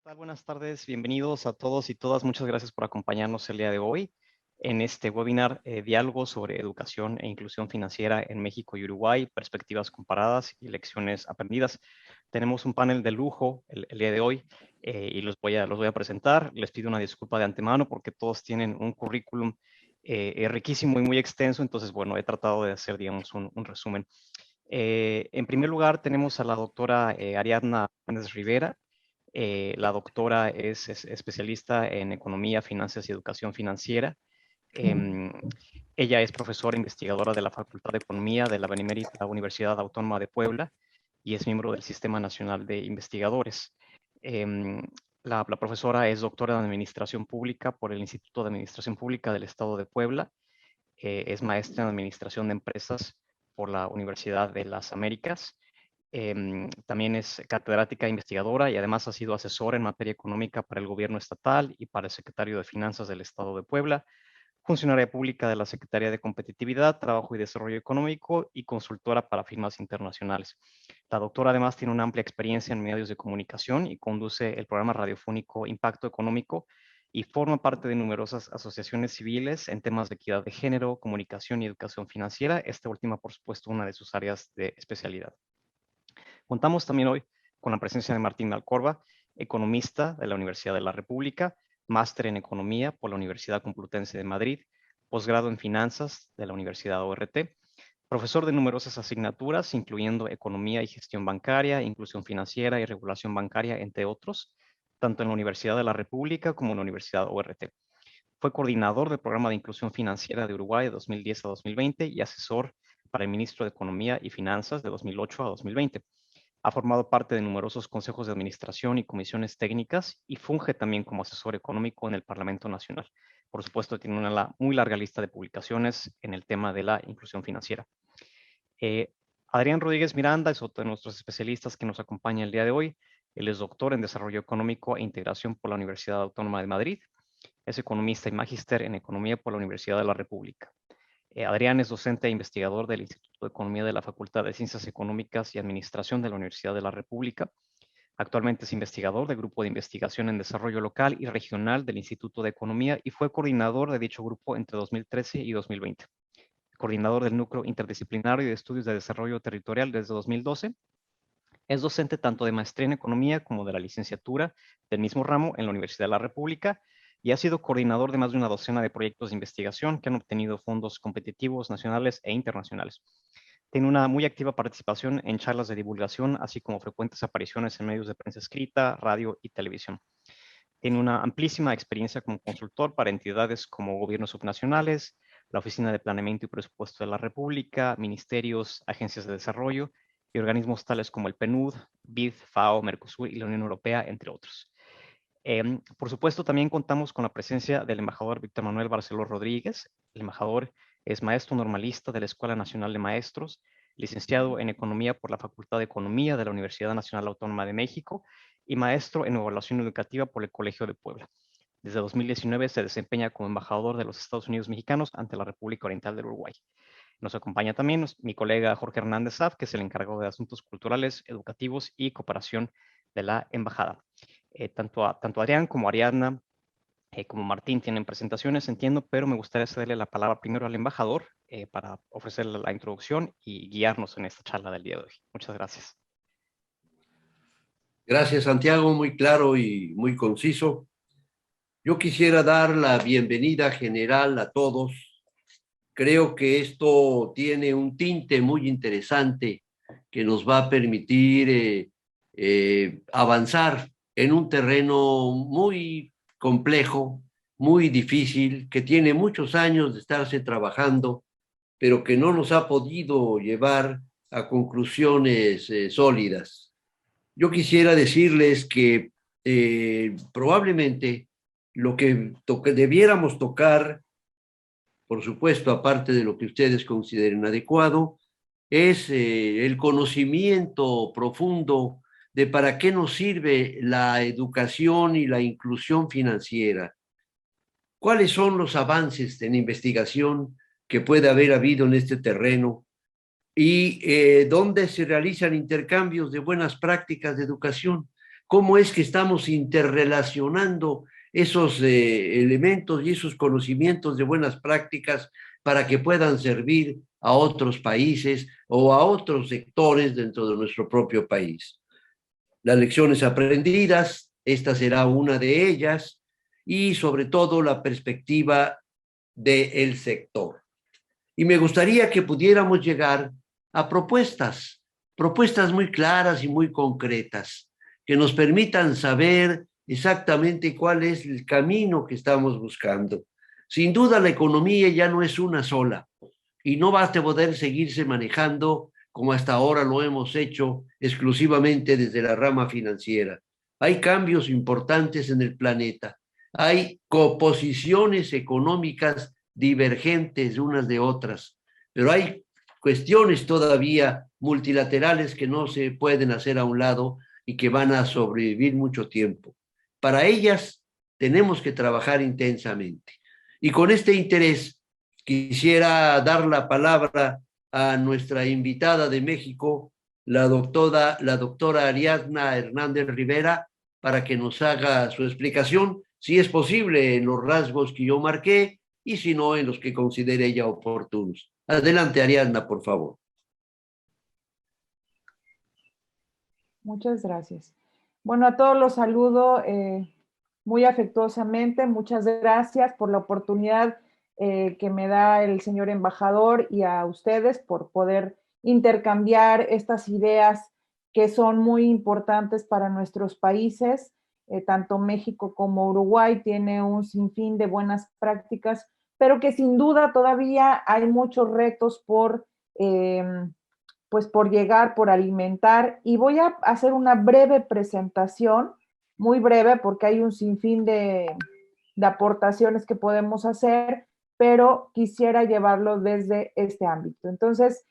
tal? Buenas tardes, bienvenidos a todos y todas. Muchas gracias por acompañarnos el día de hoy en este webinar Diálogo sobre educación e inclusión financiera en México y Uruguay, perspectivas comparadas y lecciones aprendidas. Tenemos un panel de lujo el día de hoy y los voy a presentar. Les pido una disculpa de antemano porque todos tienen un currículum riquísimo y muy extenso, entonces, bueno, he tratado de hacer, digamos, un resumen. En primer lugar, tenemos a la doctora Ariadna Hernández Rivera. La doctora es especialista en economía, finanzas y educación financiera. Em, Ella es profesora investigadora de la Facultad de Economía de la Benemérita Universidad Autónoma de Puebla y es miembro del Sistema Nacional de Investigadores. Em, la profesora es doctora en Administración Pública por el Instituto de Administración Pública del Estado de Puebla. Es maestra en Administración de Empresas por la Universidad de las Américas. También es catedrática e investigadora y además ha sido asesora en materia económica para el gobierno estatal y para el secretario de Finanzas del Estado de Puebla, funcionaria pública de la Secretaría de Competitividad, Trabajo y Desarrollo Económico y consultora para firmas internacionales. La doctora además tiene una amplia experiencia en medios de comunicación y conduce el programa radiofónico Impacto Económico y forma parte de numerosas asociaciones civiles en temas de equidad de género, comunicación y educación financiera, esta última, por supuesto, una de sus áreas de especialidad. Contamos también hoy con la presencia de Martín Malcorba, economista de la Universidad de la República, máster en Economía por la Universidad Complutense de Madrid, posgrado en Finanzas de la Universidad ORT, profesor de numerosas asignaturas, incluyendo Economía y Gestión Bancaria, Inclusión Financiera y Regulación Bancaria, entre otros, tanto en la Universidad de la República como en la Universidad ORT. Fue coordinador del Programa de Inclusión Financiera de Uruguay de 2010 a 2020 y asesor para el ministro de Economía y Finanzas de 2008 a 2020. Ha formado parte de numerosos consejos de administración y comisiones técnicas y funge también como asesor económico en el Parlamento Nacional. Por supuesto, tiene una muy larga lista de publicaciones en el tema de la inclusión financiera. Adrián Rodríguez Miranda es otro de nuestros especialistas que nos acompaña el día de hoy. Él es doctor en Desarrollo Económico e Integración por la Universidad Autónoma de Madrid. Es economista y magíster en Economía por la Universidad de la República. Adrián es docente e investigador del Instituto de Economía de la Facultad de Ciencias Económicas y Administración de la Universidad de la República. Actualmente es investigador del Grupo de Investigación en Desarrollo Local y Regional del Instituto de Economía y fue coordinador de dicho grupo entre 2013 y 2020. Coordinador del Núcleo Interdisciplinario de Estudios de Desarrollo Territorial desde 2012. Es docente tanto de maestría en Economía como de la licenciatura del mismo ramo en la Universidad de la República y ha sido coordinador de más de una docena de proyectos de investigación que han obtenido fondos competitivos nacionales e internacionales. Tiene una muy activa participación en charlas de divulgación, así como frecuentes apariciones en medios de prensa escrita, radio y televisión. Tiene una amplísima experiencia como consultor para entidades como gobiernos subnacionales, la Oficina de Planeamiento y Presupuesto de la República, ministerios, agencias de desarrollo y organismos tales como el PNUD, BID, FAO, Mercosur y la Unión Europea, entre otros. Por supuesto, también contamos con la presencia del embajador Víctor Manuel Barceló Rodríguez. El embajador es maestro normalista de la Escuela Nacional de Maestros, licenciado en Economía por la Facultad de Economía de la Universidad Nacional Autónoma de México y maestro en Evaluación Educativa por el Colegio de Puebla. Desde 2019 se desempeña como embajador de los Estados Unidos mexicanos ante la República Oriental del Uruguay. Nos acompaña también mi colega Jorge Hernández Saf, que es el encargado de Asuntos Culturales, Educativos y Cooperación de la Embajada. Tanto Adrián como Ariadna, como Martín tienen presentaciones, entiendo, pero me gustaría cederle la palabra primero al embajador para ofrecerle la introducción y guiarnos en esta charla del día de hoy. Muchas gracias. Gracias, Santiago, muy claro y muy conciso. Yo quisiera dar la bienvenida general a todos. Creo que esto tiene un tinte muy interesante que nos va a permitir avanzar en un terreno muy complejo, muy difícil, que tiene muchos años de estarse trabajando, pero que no nos ha podido llevar a conclusiones sólidas. Yo quisiera decirles que probablemente lo que debiéramos tocar, por supuesto, aparte de lo que ustedes consideren adecuado, es el conocimiento profundo de para qué nos sirve la educación y la inclusión financiera. ¿Cuáles son los avances en investigación que puede haber habido en este terreno? Y dónde se realizan intercambios de buenas prácticas de educación. cómo es que estamos interrelacionando esos elementos y esos conocimientos de buenas prácticas para que puedan servir a otros países o a otros sectores dentro de nuestro propio país. Las lecciones aprendidas, esta será una de ellas, y sobre todo la perspectiva del sector. Y me gustaría que pudiéramos llegar a propuestas, propuestas muy claras y muy concretas, que nos permitan saber exactamente cuál es el camino que estamos buscando. Sin duda, la economía ya no es una sola y no va a poder seguirse manejando como hasta ahora lo hemos hecho exclusivamente desde la rama financiera. Hay cambios importantes en el planeta. Hay composiciones económicas divergentes unas de otras, pero hay cuestiones todavía multilaterales que no se pueden hacer a un lado y que van a sobrevivir mucho tiempo. Para ellas tenemos que trabajar intensamente. Y con este interés quisiera dar la palabra a nuestra invitada de México, la doctora Ariadna Hernández Rivera, para que nos haga su explicación, si es posible, en los rasgos que yo marqué y si no, en los que considere ella oportunos. Adelante, Ariadna, por favor. Muchas gracias. Bueno, a todos los saludo muy afectuosamente. Muchas gracias por la oportunidad que me da el señor embajador y a ustedes por poder intercambiar estas ideas que son muy importantes para nuestros países. Tanto México como Uruguay tiene un sinfín de buenas prácticas, pero que sin duda todavía hay muchos retos pues por llegar, por alimentar, y voy a hacer una breve presentación, muy breve porque hay un sinfín de aportaciones que podemos hacer, pero quisiera llevarlo desde este ámbito. Entonces,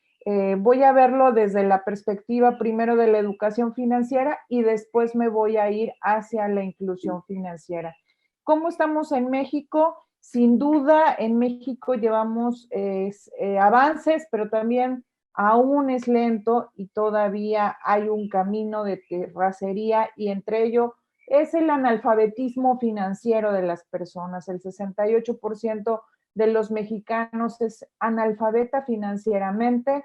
voy a verlo desde la perspectiva primero de la educación financiera y después me voy a ir hacia la inclusión financiera. ¿Cómo estamos en México? Sin duda, en México llevamos avances, pero también aún es lento y todavía hay un camino de terracería y entre ello es el analfabetismo financiero de las personas. El 68% de los mexicanos es analfabeta financieramente.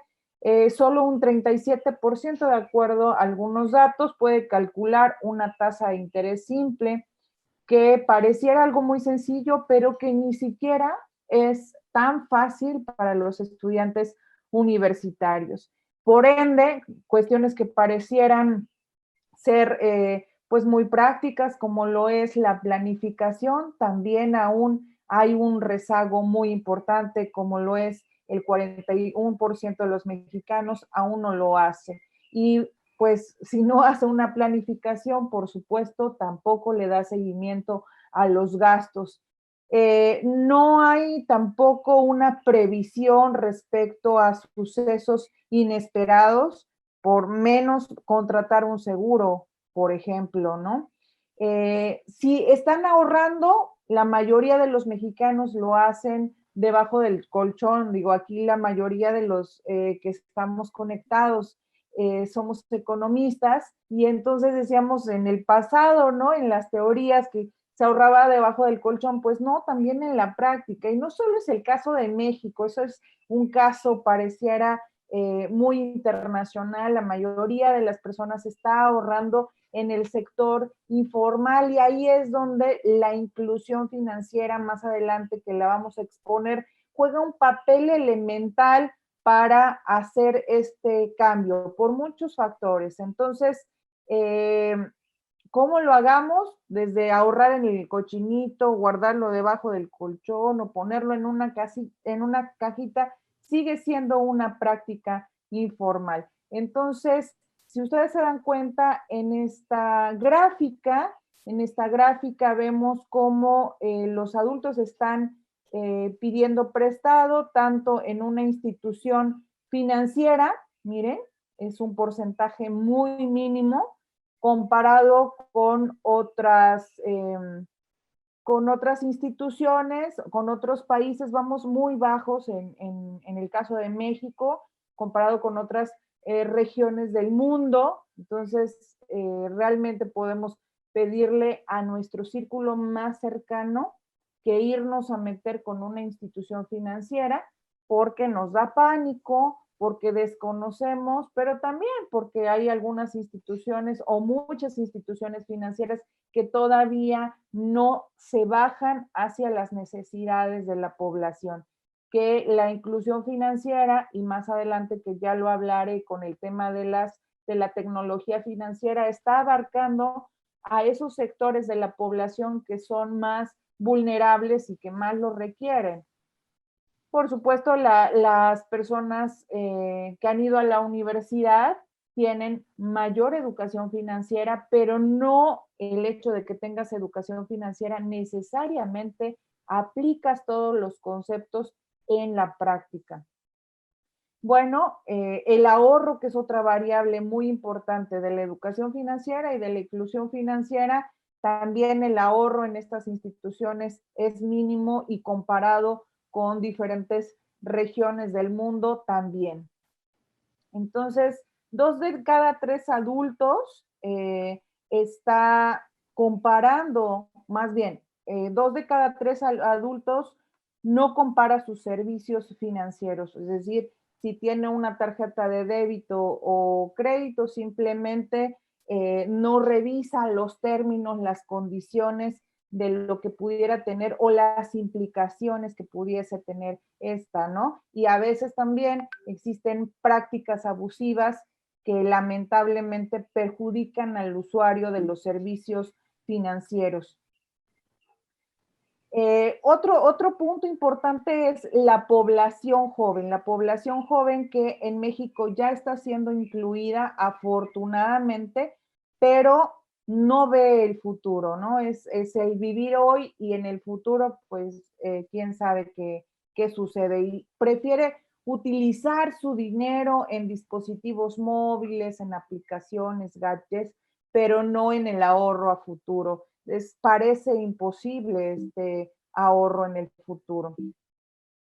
Solo un 37%, de acuerdo a algunos datos, puede calcular una tasa de interés simple, que pareciera algo muy sencillo, pero que ni siquiera es tan fácil para los estudiantes universitarios. Por ende, cuestiones que parecieran ser pues muy prácticas, como lo es la planificación, también aún hay un rezago muy importante, como lo es el 41% de los mexicanos aún no lo hace. Y pues si no hace una planificación, por supuesto, tampoco le da seguimiento a los gastos. No hay tampoco una previsión respecto a sucesos inesperados, por menos contratar un seguro, por ejemplo, ¿no? Si están ahorrando, la mayoría de los mexicanos lo hacen debajo del colchón. Digo, aquí la mayoría de los que estamos conectados somos economistas y entonces decíamos en el pasado, ¿no? En las teorías que se ahorraba debajo del colchón, pues no, también en la práctica. Y no solo es el caso de México, eso es un caso pareciera muy internacional. La mayoría de las personas está ahorrando en el sector informal y ahí es donde la inclusión financiera, más adelante que la vamos a exponer, juega un papel elemental para hacer este cambio por muchos factores. Entonces, ¿cómo lo hagamos? Desde ahorrar en el cochinito, guardarlo debajo del colchón o ponerlo en una cajita, sigue siendo una práctica informal. Entonces, si ustedes se dan cuenta, en esta gráfica vemos cómo los adultos están pidiendo prestado, tanto en una institución financiera, miren, es un porcentaje muy mínimo, comparado con otras instituciones, con otros países, vamos muy bajos en el caso de México, comparado con otras regiones del mundo. Entonces, realmente podemos pedirle a nuestro círculo más cercano que irnos a meter con una institución financiera porque nos da pánico, porque desconocemos, pero también porque hay algunas instituciones o muchas instituciones financieras que todavía no se bajan hacia las necesidades de la población. Que la inclusión financiera, y más adelante que ya lo hablaré con el tema de la tecnología financiera, está abarcando a esos sectores de la población que son más vulnerables y que más lo requieren. Por supuesto, las personas que han ido a la universidad tienen mayor educación financiera, pero no el hecho de que tengas educación financiera necesariamente aplicas todos los conceptos en la práctica. Bueno, el ahorro, que es otra variable muy importante de la educación financiera y de la inclusión financiera, también el ahorro en estas instituciones es mínimo y comparado con diferentes regiones del mundo también. Entonces, 2 de cada 3 adultos está comparando, más bien, 2 de cada 3 adultos no compara sus servicios financieros, es decir, si tiene una tarjeta de débito o crédito, simplemente no revisa los términos, las condiciones de lo que pudiera tener o las implicaciones que pudiese tener esta, ¿no? Y a veces también existen prácticas abusivas que lamentablemente perjudican al usuario de los servicios financieros. Otro punto importante es la población joven que en México ya está siendo incluida afortunadamente, pero no ve el futuro, ¿no? Es el vivir hoy y en el futuro, pues, quién sabe qué sucede. Y prefiere utilizar su dinero en dispositivos móviles, en aplicaciones, gadgets, pero no en el ahorro a futuro. Parece imposible este ahorro en el futuro.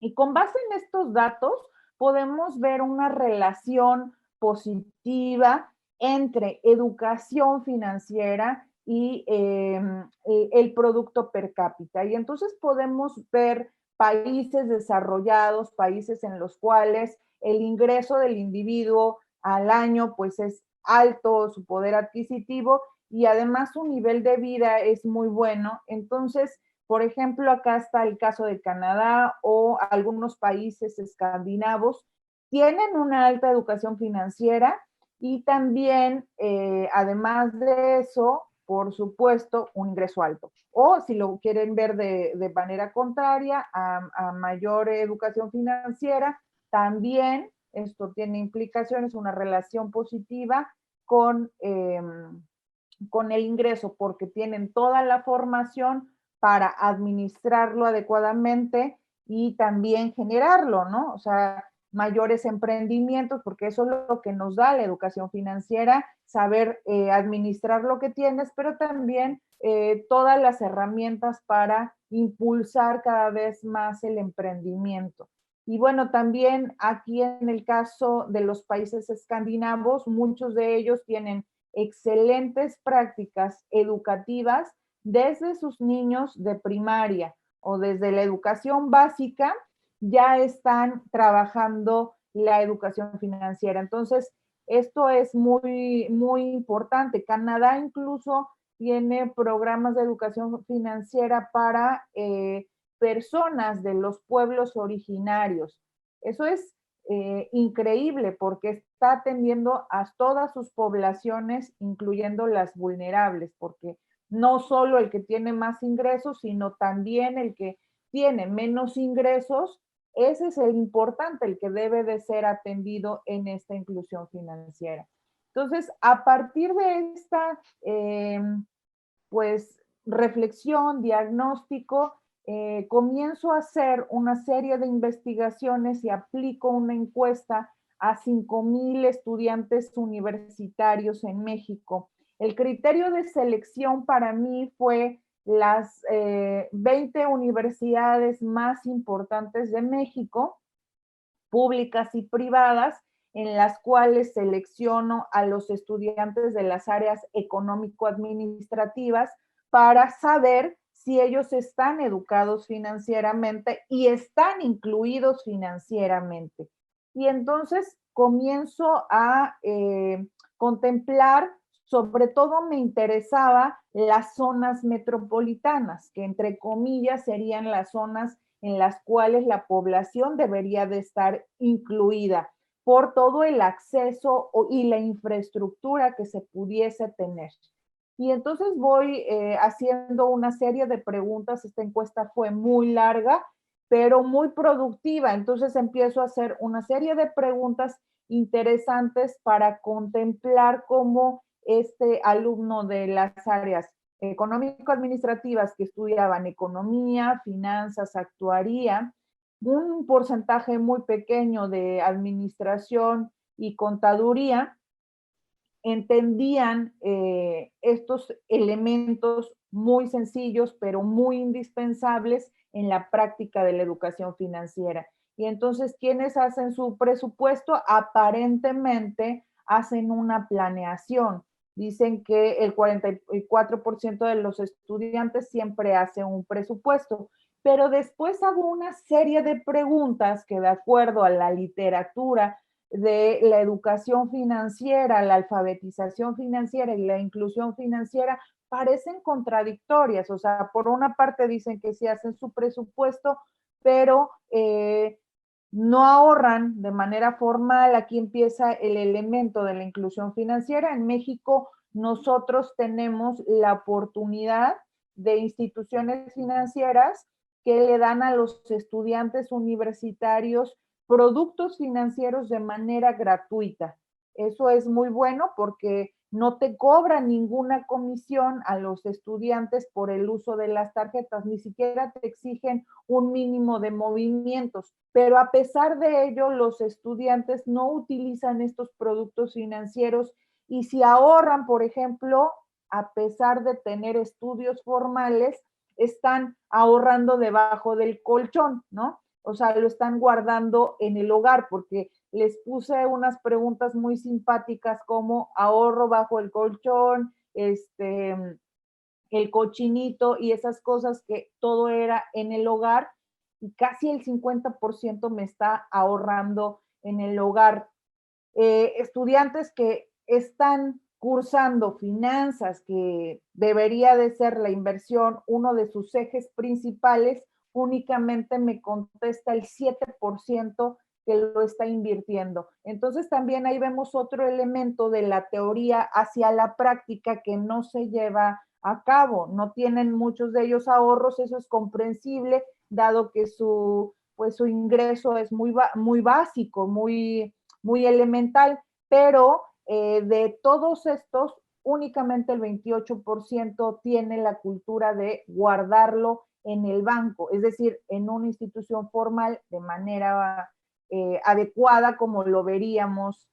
Y con base en estos datos, podemos ver una relación positiva entre educación financiera y el producto per cápita. Y entonces podemos ver países desarrollados, países en los cuales el ingreso del individuo al año pues es alto, su poder adquisitivo y además su nivel de vida es muy bueno. Entonces, por ejemplo, acá está el caso de Canadá o algunos países escandinavos, tienen una alta educación financiera y también, además de eso, por supuesto, un ingreso alto. O si lo quieren ver de manera contraria, a mayor educación financiera, también esto tiene implicaciones, una relación positiva con el ingreso, porque tienen toda la formación para administrarlo adecuadamente y también generarlo, ¿no? O sea, mayores emprendimientos, porque eso es lo que nos da la educación financiera, saber administrar lo que tienes, pero también todas las herramientas para impulsar cada vez más el emprendimiento. Y bueno, también aquí en el caso de los países escandinavos, muchos de ellos tienen excelentes prácticas educativas desde sus niños de primaria o desde la educación básica, ya están trabajando la educación financiera. Entonces, esto es muy, muy importante. Canadá incluso tiene programas de educación financiera para personas de los pueblos originarios. Eso es increíble porque está atendiendo a todas sus poblaciones, incluyendo las vulnerables, porque no solo el que tiene más ingresos, sino también el que tiene menos ingresos, ese es el importante, el que debe de ser atendido en esta inclusión financiera. Entonces, a partir de esta, pues, reflexión, diagnóstico, comienzo a hacer una serie de investigaciones y aplico una encuesta a 5,000 estudiantes universitarios en México. El criterio de selección para mí fue las 20 universidades más importantes de México, públicas y privadas, en las cuales selecciono a los estudiantes de las áreas económico-administrativas para saber si ellos están educados financieramente y están incluidos financieramente. Y entonces comienzo a contemplar, sobre todo me interesaba las zonas metropolitanas, que entre comillas serían las zonas en las cuales la población debería de estar incluida por todo el acceso y la infraestructura que se pudiese tener. Y entonces voy haciendo una serie de preguntas. Esta encuesta fue muy larga, pero muy productiva. Entonces empiezo a hacer una serie de preguntas interesantes para contemplar cómo este alumno de las áreas económico-administrativas que estudiaban economía, finanzas, actuaría, un porcentaje muy pequeño de administración y contaduría, entendían estos elementos muy sencillos, pero muy indispensables en la práctica de la educación financiera. Y entonces, ¿quiénes hacen su presupuesto? Aparentemente hacen una planeación. Dicen que el 44% de los estudiantes siempre hacen un presupuesto, pero después hago una serie de preguntas que, de acuerdo a la literatura de la educación financiera, la alfabetización financiera y la inclusión financiera, parecen contradictorias. O sea, por una parte dicen que sí hacen su presupuesto, pero no ahorran de manera formal. Aquí empieza el elemento de la inclusión financiera. En México nosotros tenemos la oportunidad de instituciones financieras que le dan a los estudiantes universitarios productos financieros de manera gratuita. Eso es muy bueno porque no te cobran ninguna comisión a los estudiantes por el uso de las tarjetas, ni siquiera te exigen un mínimo de movimientos, pero a pesar de ello, los estudiantes no utilizan estos productos financieros y si ahorran, por ejemplo, a pesar de tener estudios formales, están ahorrando debajo del colchón, ¿no? O sea, lo están guardando en el hogar, porque les puse unas preguntas muy simpáticas como ahorro bajo el colchón, el cochinito y esas cosas, que todo era en el hogar, y casi el 50% me está ahorrando en el hogar. Estudiantes que están cursando finanzas, que debería de ser la inversión uno de sus ejes principales, únicamente me contesta el 7% que lo está invirtiendo. Entonces también ahí vemos otro elemento de la teoría hacia la práctica que no se lleva a cabo. No tienen muchos de ellos ahorros, eso es comprensible, dado que su ingreso es muy básico, muy elemental, pero de todos estos, únicamente el 28% tiene la cultura de guardarlo en el banco, es decir, en una institución formal de manera adecuada, como lo veríamos,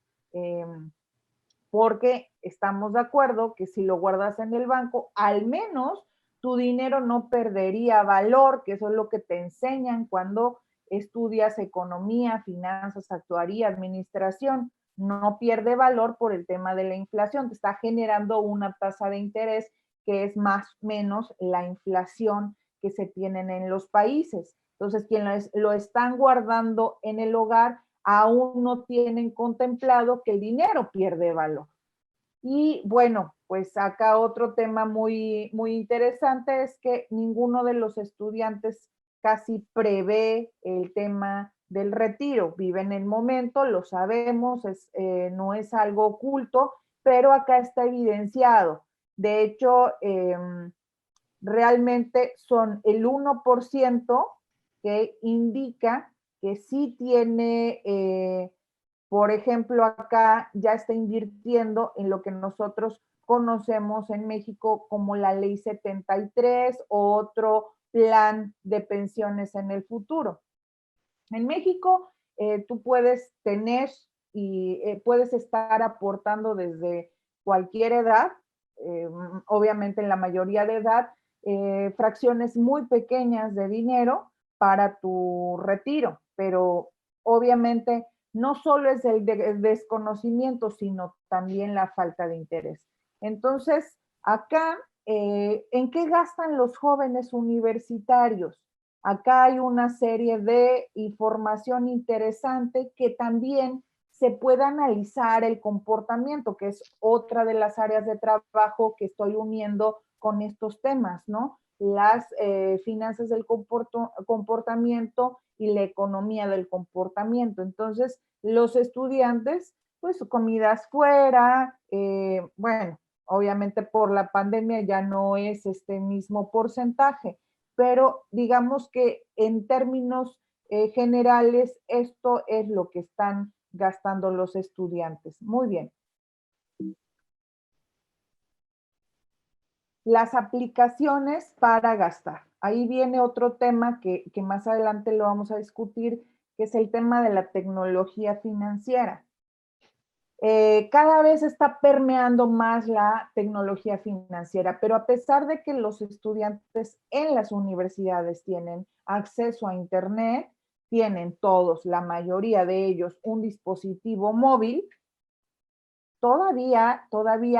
porque estamos de acuerdo que si lo guardas en el banco, al menos tu dinero no perdería valor, que eso es lo que te enseñan cuando estudias economía, finanzas, actuaría, administración. No pierde valor por el tema de la inflación, te está generando una tasa de interés que es más o menos la inflación que se tienen en los países. Entonces, quienes lo están guardando en el hogar aún no tienen contemplado que el dinero pierde valor. Y bueno, pues acá otro tema muy interesante es que ninguno de los estudiantes casi prevé el tema del retiro. Viven el momento, lo sabemos, no es algo oculto, pero acá está evidenciado. De hecho, realmente son el 1% que indica que sí tiene, por ejemplo, acá ya está invirtiendo en lo que nosotros conocemos en México como la Ley 73 o otro plan de pensiones en el futuro. En México, tú puedes tener y puedes estar aportando desde cualquier edad, obviamente en la mayoría de edad, fracciones muy pequeñas de dinero para tu retiro, pero obviamente no solo es el desconocimiento, sino también la falta de interés. Entonces, acá, ¿en qué gastan los jóvenes universitarios? Acá hay una serie de información interesante que también se puede analizar el comportamiento, que es otra de las áreas de trabajo que estoy uniendo con estos temas, ¿no? Las finanzas del comportamiento y la economía del comportamiento. Entonces, los estudiantes, pues comidas fuera, bueno, obviamente por la pandemia ya no es este mismo porcentaje, pero digamos que en términos generales esto es lo que están gastando los estudiantes. Muy bien. Las aplicaciones para gastar. Ahí viene otro tema que más adelante lo vamos a discutir, que es el tema de la tecnología financiera. Cada vez está permeando más la tecnología financiera, pero a pesar de que los estudiantes en las universidades tienen acceso a Internet, tienen todos, la mayoría de ellos, un dispositivo móvil, todavía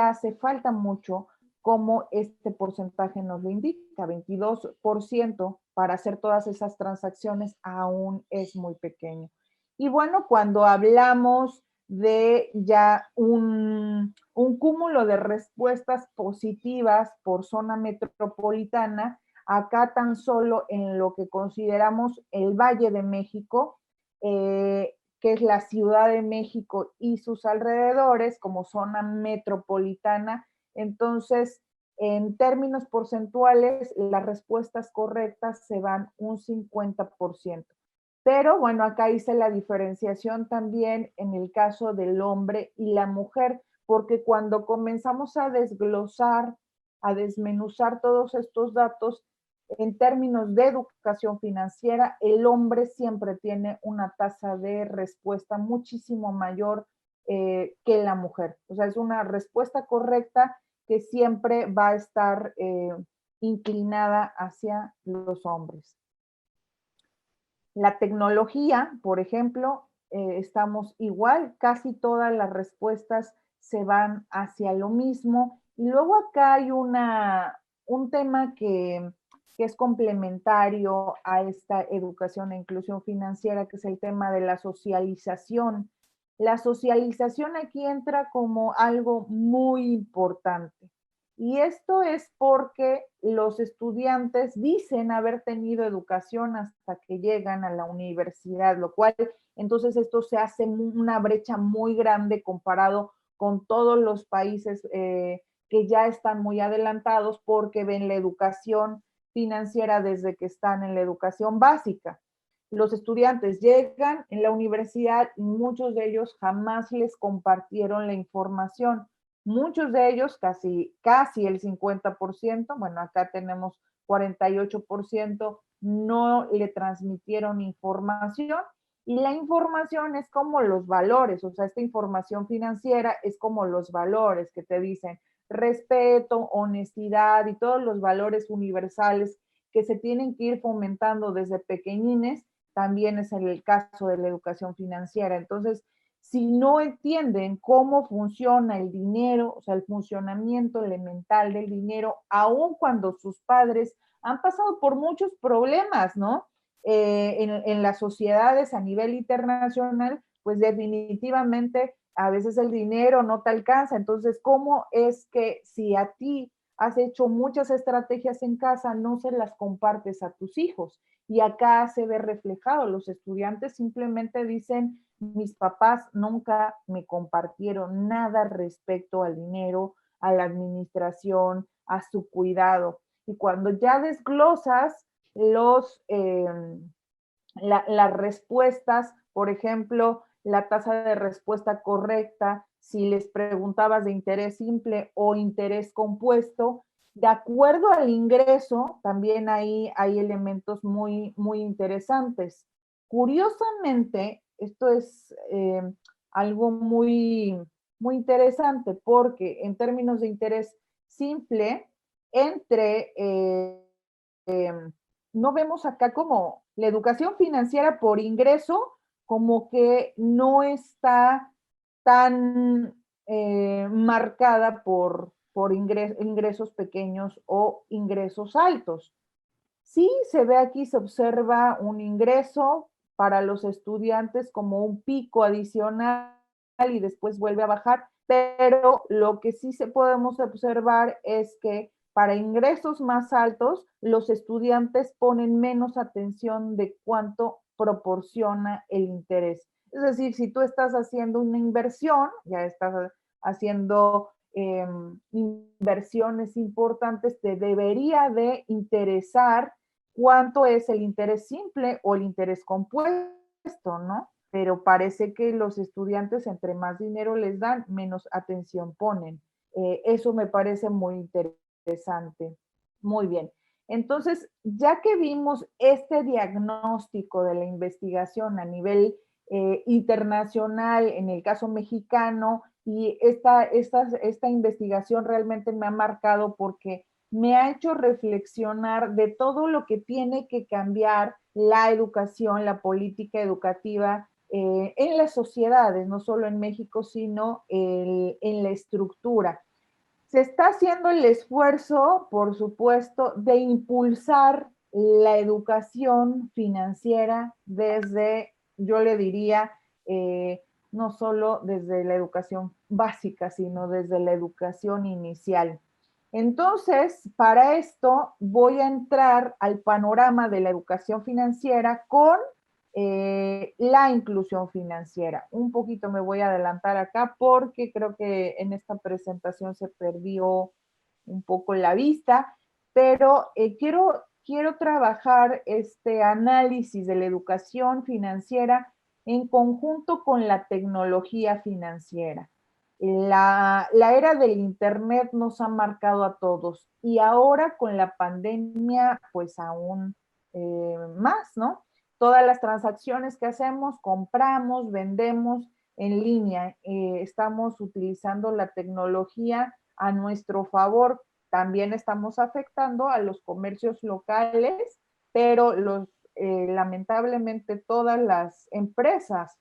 hace falta mucho, como este porcentaje nos lo indica, 22% para hacer todas esas transacciones aún es muy pequeño. Y bueno, cuando hablamos de ya un cúmulo de respuestas positivas por zona metropolitana, acá tan solo en lo que consideramos el Valle de México, que es la Ciudad de México y sus alrededores como zona metropolitana. Entonces, en términos porcentuales, las respuestas correctas se van un 50%. Pero bueno, acá hice la diferenciación también en el caso del hombre y la mujer, porque cuando comenzamos a desglosar, a desmenuzar todos estos datos, en términos de educación financiera, el hombre siempre tiene una tasa de respuesta muchísimo mayor que la mujer. O sea, es una respuesta correcta que siempre va a estar inclinada hacia los hombres. La tecnología, por ejemplo, estamos igual, casi todas las respuestas se van hacia lo mismo. Y luego acá hay un tema que es complementario a esta educación e inclusión financiera, que es el tema de la socialización. La socialización aquí entra como algo muy importante. Y esto es porque los estudiantes dicen haber tenido educación hasta que llegan a la universidad, lo cual entonces esto se hace una brecha muy grande comparado con todos los países que ya están muy adelantados porque ven la educación financiera desde que están en la educación básica. Los estudiantes llegan en la universidad y muchos de ellos jamás les compartieron la información. Muchos de ellos, casi el 50%, bueno, acá tenemos 48%, no le transmitieron información. Y la información es como los valores, o sea, esta información financiera es como los valores que te dicen respeto, honestidad y todos los valores universales que se tienen que ir fomentando desde pequeñines, también es en el caso de la educación financiera. Entonces, si no entienden cómo funciona el dinero, o sea, el funcionamiento elemental del dinero, aun cuando sus padres han pasado por muchos problemas, ¿no? En las sociedades a nivel internacional, pues definitivamente a veces el dinero no te alcanza. Entonces, ¿cómo es que si a ti has hecho muchas estrategias en casa, no se las compartes a tus hijos? Y acá se ve reflejado, los estudiantes simplemente dicen, mis papás nunca me compartieron nada respecto al dinero, a la administración, a su cuidado. Y cuando ya desglosas las respuestas, por ejemplo, la tasa de respuesta correcta, si les preguntabas de interés simple o interés compuesto, de acuerdo al ingreso, también ahí hay elementos muy, muy interesantes. Curiosamente, esto es algo muy, muy interesante porque en términos de interés simple, no vemos acá como la educación financiera por ingreso, como que no está tan marcada por ingresos pequeños o ingresos altos. Sí, se ve aquí, se observa un ingreso para los estudiantes como un pico adicional y después vuelve a bajar, pero lo que sí se podemos observar es que para ingresos más altos, los estudiantes ponen menos atención de cuánto proporciona el interés. Es decir, si tú estás haciendo una inversión, ya estás haciendo inversiones importantes, te debería de interesar cuánto es el interés simple o el interés compuesto, ¿no? Pero parece que los estudiantes, entre más dinero les dan, menos atención ponen. Eso me parece muy interesante. Muy bien. Entonces, ya que vimos este diagnóstico de la investigación a nivel internacional, en el caso mexicano, y esta investigación realmente me ha marcado porque me ha hecho reflexionar de todo lo que tiene que cambiar la educación, la política educativa en las sociedades, no solo en México, sino en la estructura. Se está haciendo el esfuerzo, por supuesto, de impulsar la educación financiera desde, yo le diría, no solo desde la educación básica, sino desde la educación inicial. Entonces, para esto voy a entrar al panorama de la educación financiera con la inclusión financiera. Un poquito me voy a adelantar acá porque creo que en esta presentación se perdió un poco la vista, pero quiero trabajar este análisis de la educación financiera en conjunto con la tecnología financiera. La era del Internet nos ha marcado a todos y ahora con la pandemia, pues aún más, ¿no? Todas las transacciones que hacemos, compramos, vendemos en línea, estamos utilizando la tecnología a nuestro favor. También estamos afectando a los comercios locales, pero lamentablemente todas las empresas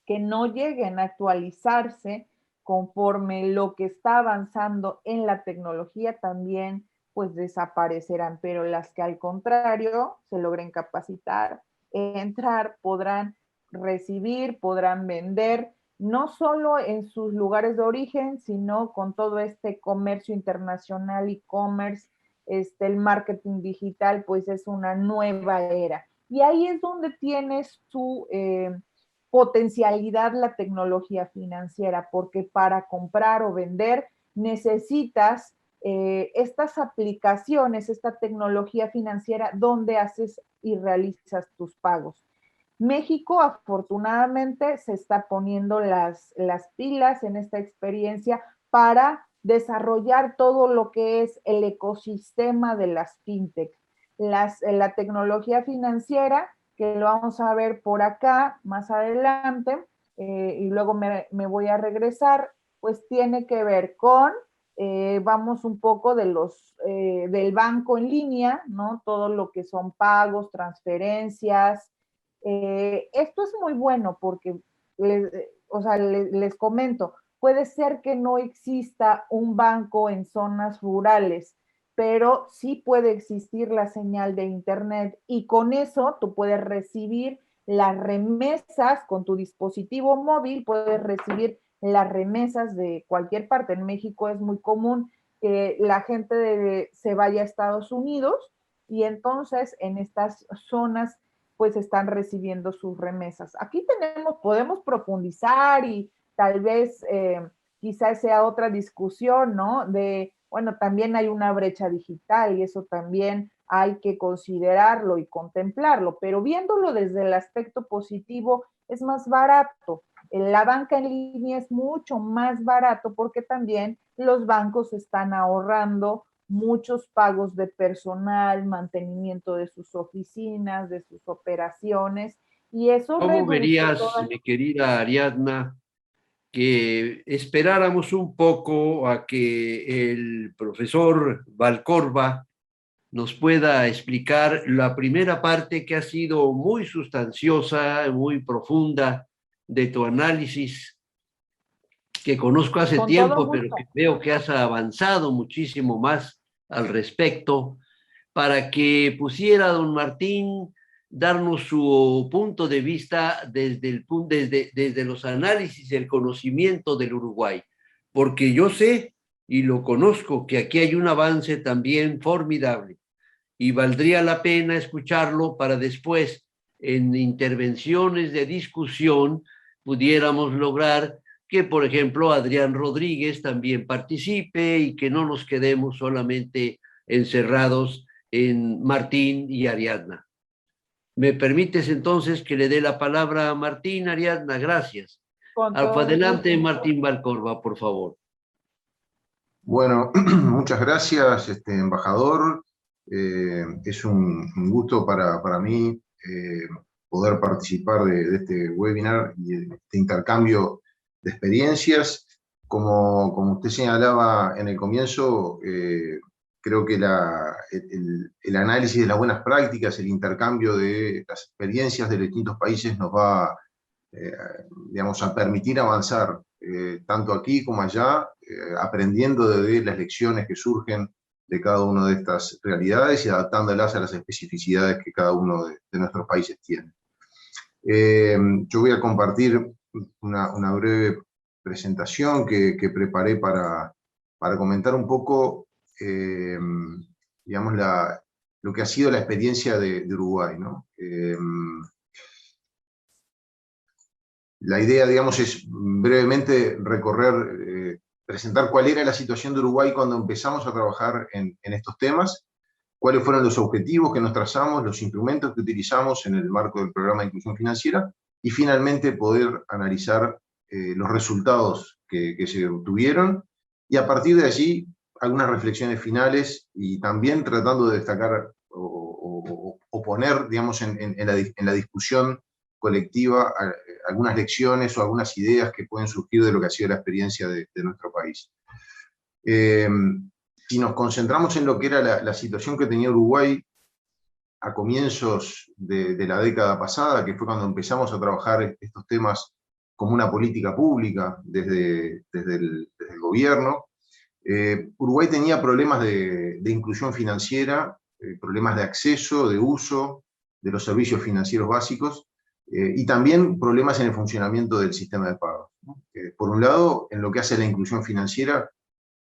que no lleguen a actualizarse conforme lo que está avanzando en la tecnología también pues desaparecerán, pero las que al contrario se logren capacitar, entrar, podrán recibir, podrán vender, no solo en sus lugares de origen, sino con todo este comercio internacional, e-commerce, el marketing digital, pues es una nueva era. Y ahí es donde tiene su potencialidad la tecnología financiera, porque para comprar o vender necesitas estas aplicaciones, esta tecnología financiera donde haces y realizas tus pagos. México afortunadamente se está poniendo las pilas en esta experiencia para desarrollar todo lo que es el ecosistema de las fintech. La tecnología financiera, que lo vamos a ver por acá más adelante, y luego me voy a regresar, pues tiene que ver con, vamos un poco de del banco en línea, ¿no? Todo lo que son pagos, transferencias. Esto es muy bueno porque, les comento, puede ser que no exista un banco en zonas rurales, pero sí puede existir la señal de internet y con eso tú puedes recibir las remesas con tu dispositivo móvil, puedes recibir las remesas de cualquier parte. En México es muy común que la gente se vaya a Estados Unidos y entonces en estas zonas pues están recibiendo sus remesas. Aquí podemos profundizar y tal vez quizás sea otra discusión, ¿no? Bueno, también hay una brecha digital y eso también hay que considerarlo y contemplarlo, pero viéndolo desde el aspecto positivo, es más barato. La banca en línea es mucho más barato porque también los bancos están ahorrando muchos pagos de personal, mantenimiento de sus oficinas, de sus operaciones, y eso ¿Cómo reduce verías, toda. mi querida Ariadna, que esperáramos un poco a que el profesor Valcorba nos pueda explicar la primera parte que ha sido muy sustanciosa, muy profunda de tu análisis, que conozco hace Con todo tiempo, pero gusto. que veo que has avanzado muchísimo más al respecto, para que pusiera don Martín darnos su punto de vista desde los análisis y el conocimiento del Uruguay, porque yo sé y lo conozco que aquí hay un avance también formidable y valdría la pena escucharlo para después, en intervenciones de discusión, pudiéramos lograr que, por ejemplo, Adrián Rodríguez también participe y que no nos quedemos solamente encerrados en Martín y Ariadna. ¿Me permites entonces que le dé la palabra a Martín, Ariadna? Gracias. Con todo Adelante, gusto. Martín Valcorba, por favor. Bueno, muchas gracias, embajador. Es un gusto para mí poder participar de este webinar y de este intercambio de experiencias. Como usted señalaba en el comienzo, creo que el análisis de las buenas prácticas, el intercambio de las experiencias de los distintos países nos va, digamos, a permitir avanzar tanto aquí como allá, aprendiendo de las lecciones que surgen de cada una de estas realidades y adaptándolas a las especificidades que cada uno de nuestros países tiene. Yo voy a compartir una breve presentación que preparé para comentar un poco, digamos, lo que ha sido la experiencia de Uruguay, ¿no? La idea, digamos, es brevemente recorrer, presentar cuál era la situación de Uruguay cuando empezamos a trabajar en estos temas, cuáles fueron los objetivos que nos trazamos, los instrumentos que utilizamos en el marco del programa de inclusión financiera, y finalmente poder analizar los resultados que se obtuvieron, y a partir de allí algunas reflexiones finales, y también tratando de destacar o poner, digamos, en la discusión colectiva algunas lecciones o algunas ideas que pueden surgir de lo que ha sido la experiencia de nuestro país. Si nos concentramos en lo que era la situación que tenía Uruguay a comienzos de la década pasada, que fue cuando empezamos a trabajar estos temas como una política pública desde el gobierno, Uruguay tenía problemas de inclusión financiera, problemas de acceso, de uso de los servicios financieros básicos, y también problemas en el funcionamiento del sistema de pagos. Por un lado, en lo que hace a la inclusión financiera,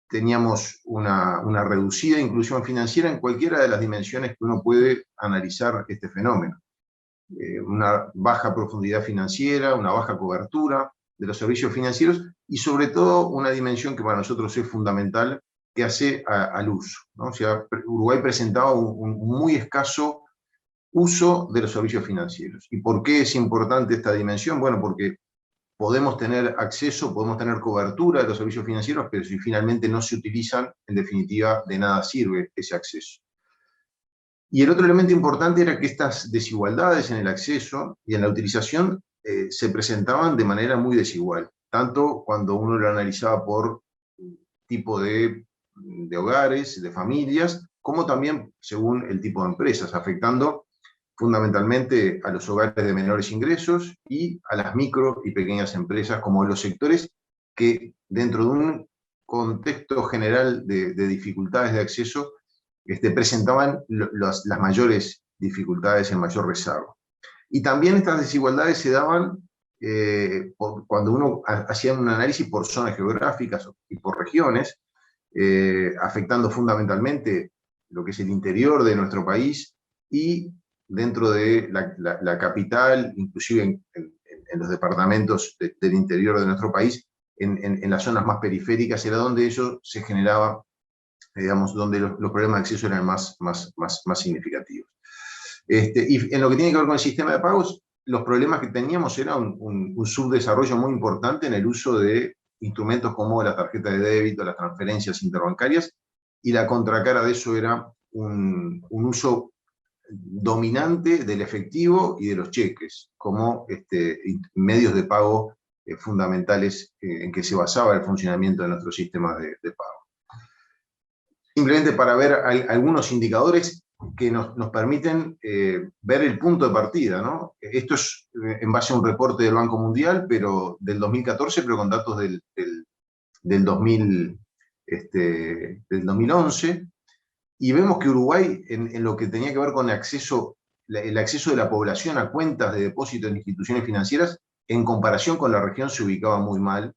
teníamos una reducida inclusión financiera en cualquiera de las dimensiones que uno puede analizar este fenómeno. Una baja profundidad financiera, una baja cobertura de los servicios financieros, y sobre todo una dimensión que para nosotros es fundamental, que hace al uso, ¿no? O sea, Uruguay presentaba un muy escaso uso de los servicios financieros. ¿Y por qué es importante esta dimensión? Bueno, porque podemos tener acceso, podemos tener cobertura de los servicios financieros, pero si finalmente no se utilizan, en definitiva, de nada sirve ese acceso. Y el otro elemento importante era que estas desigualdades en el acceso y en la utilización se presentaban de manera muy desigual, tanto cuando uno lo analizaba por tipo de hogares, de familias, como también según el tipo de empresas, afectando fundamentalmente a los hogares de menores ingresos y a las micro y pequeñas empresas, como los sectores que dentro de un contexto general de dificultades de acceso presentaban las mayores dificultades, el mayor rezago. Y también estas desigualdades se daban cuando uno hacía un análisis por zonas geográficas y por regiones, afectando fundamentalmente lo que es el interior de nuestro país y dentro de la capital, inclusive en los departamentos del interior de nuestro país, en las zonas más periféricas, era donde eso se generaba, digamos, donde los problemas de acceso eran más significativos. Y en lo que tiene que ver con el sistema de pagos, los problemas que teníamos era un subdesarrollo muy importante en el uso de instrumentos como la tarjeta de débito, las transferencias interbancarias, y la contracara de eso era un uso dominante del efectivo y de los cheques, como medios de pago fundamentales en que se basaba el funcionamiento de nuestro sistema de pago. simplemente para ver algunos indicadores que nos permiten ver el punto de partida, ¿no? Esto es en base a un reporte del Banco Mundial, pero del 2014, pero con datos del 2011, y vemos que Uruguay, en lo que tenía que ver con el acceso de la población a cuentas de depósito en instituciones financieras, en comparación con la región se ubicaba muy mal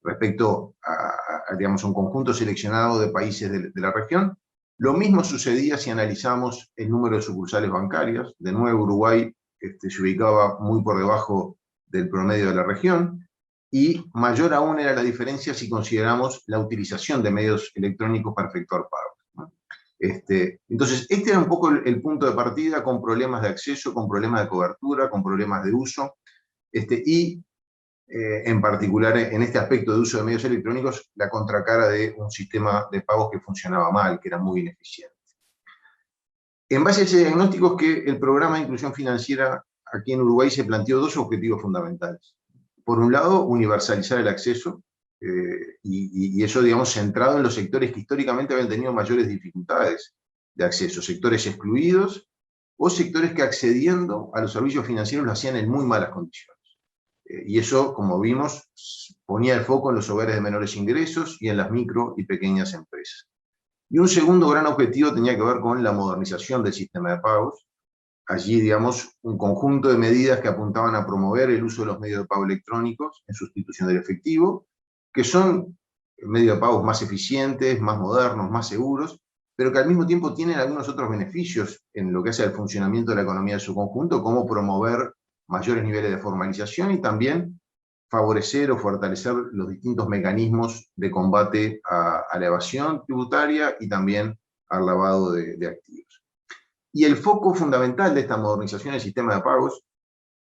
respecto a, digamos, un conjunto seleccionado de países de la región. Lo mismo sucedía si analizamos el número de sucursales bancarias. De nuevo, Uruguay se ubicaba muy por debajo del promedio de la región, y mayor aún era la diferencia si consideramos la utilización de medios electrónicos para efectuar pagos, ¿no? Entonces, este era un poco el punto de partida, con problemas de acceso, con problemas de cobertura, con problemas de uso, en particular en este aspecto de uso de medios electrónicos, la contracara de un sistema de pagos que funcionaba mal, que era muy ineficiente. En base a ese diagnóstico es que el programa de inclusión financiera aquí en Uruguay se planteó dos objetivos fundamentales. Por un lado, universalizar el acceso, y eso, digamos, centrado en los sectores que históricamente habían tenido mayores dificultades de acceso, sectores excluidos o sectores que, accediendo a los servicios financieros, lo hacían en muy malas condiciones. Y eso, como vimos, ponía el foco en los hogares de menores ingresos y en las micro y pequeñas empresas. Y un segundo gran objetivo tenía que ver con la modernización del sistema de pagos. Allí, digamos, un conjunto de medidas que apuntaban a promover el uso de los medios de pago electrónicos en sustitución del efectivo, que son medios de pagos más eficientes, más modernos, más seguros, pero que al mismo tiempo tienen algunos otros beneficios en lo que hace al funcionamiento de la economía en su conjunto, como promover mayores niveles de formalización y también favorecer o fortalecer los distintos mecanismos de combate a la evasión tributaria y también al lavado de activos. Y el foco fundamental de esta modernización del sistema de pagos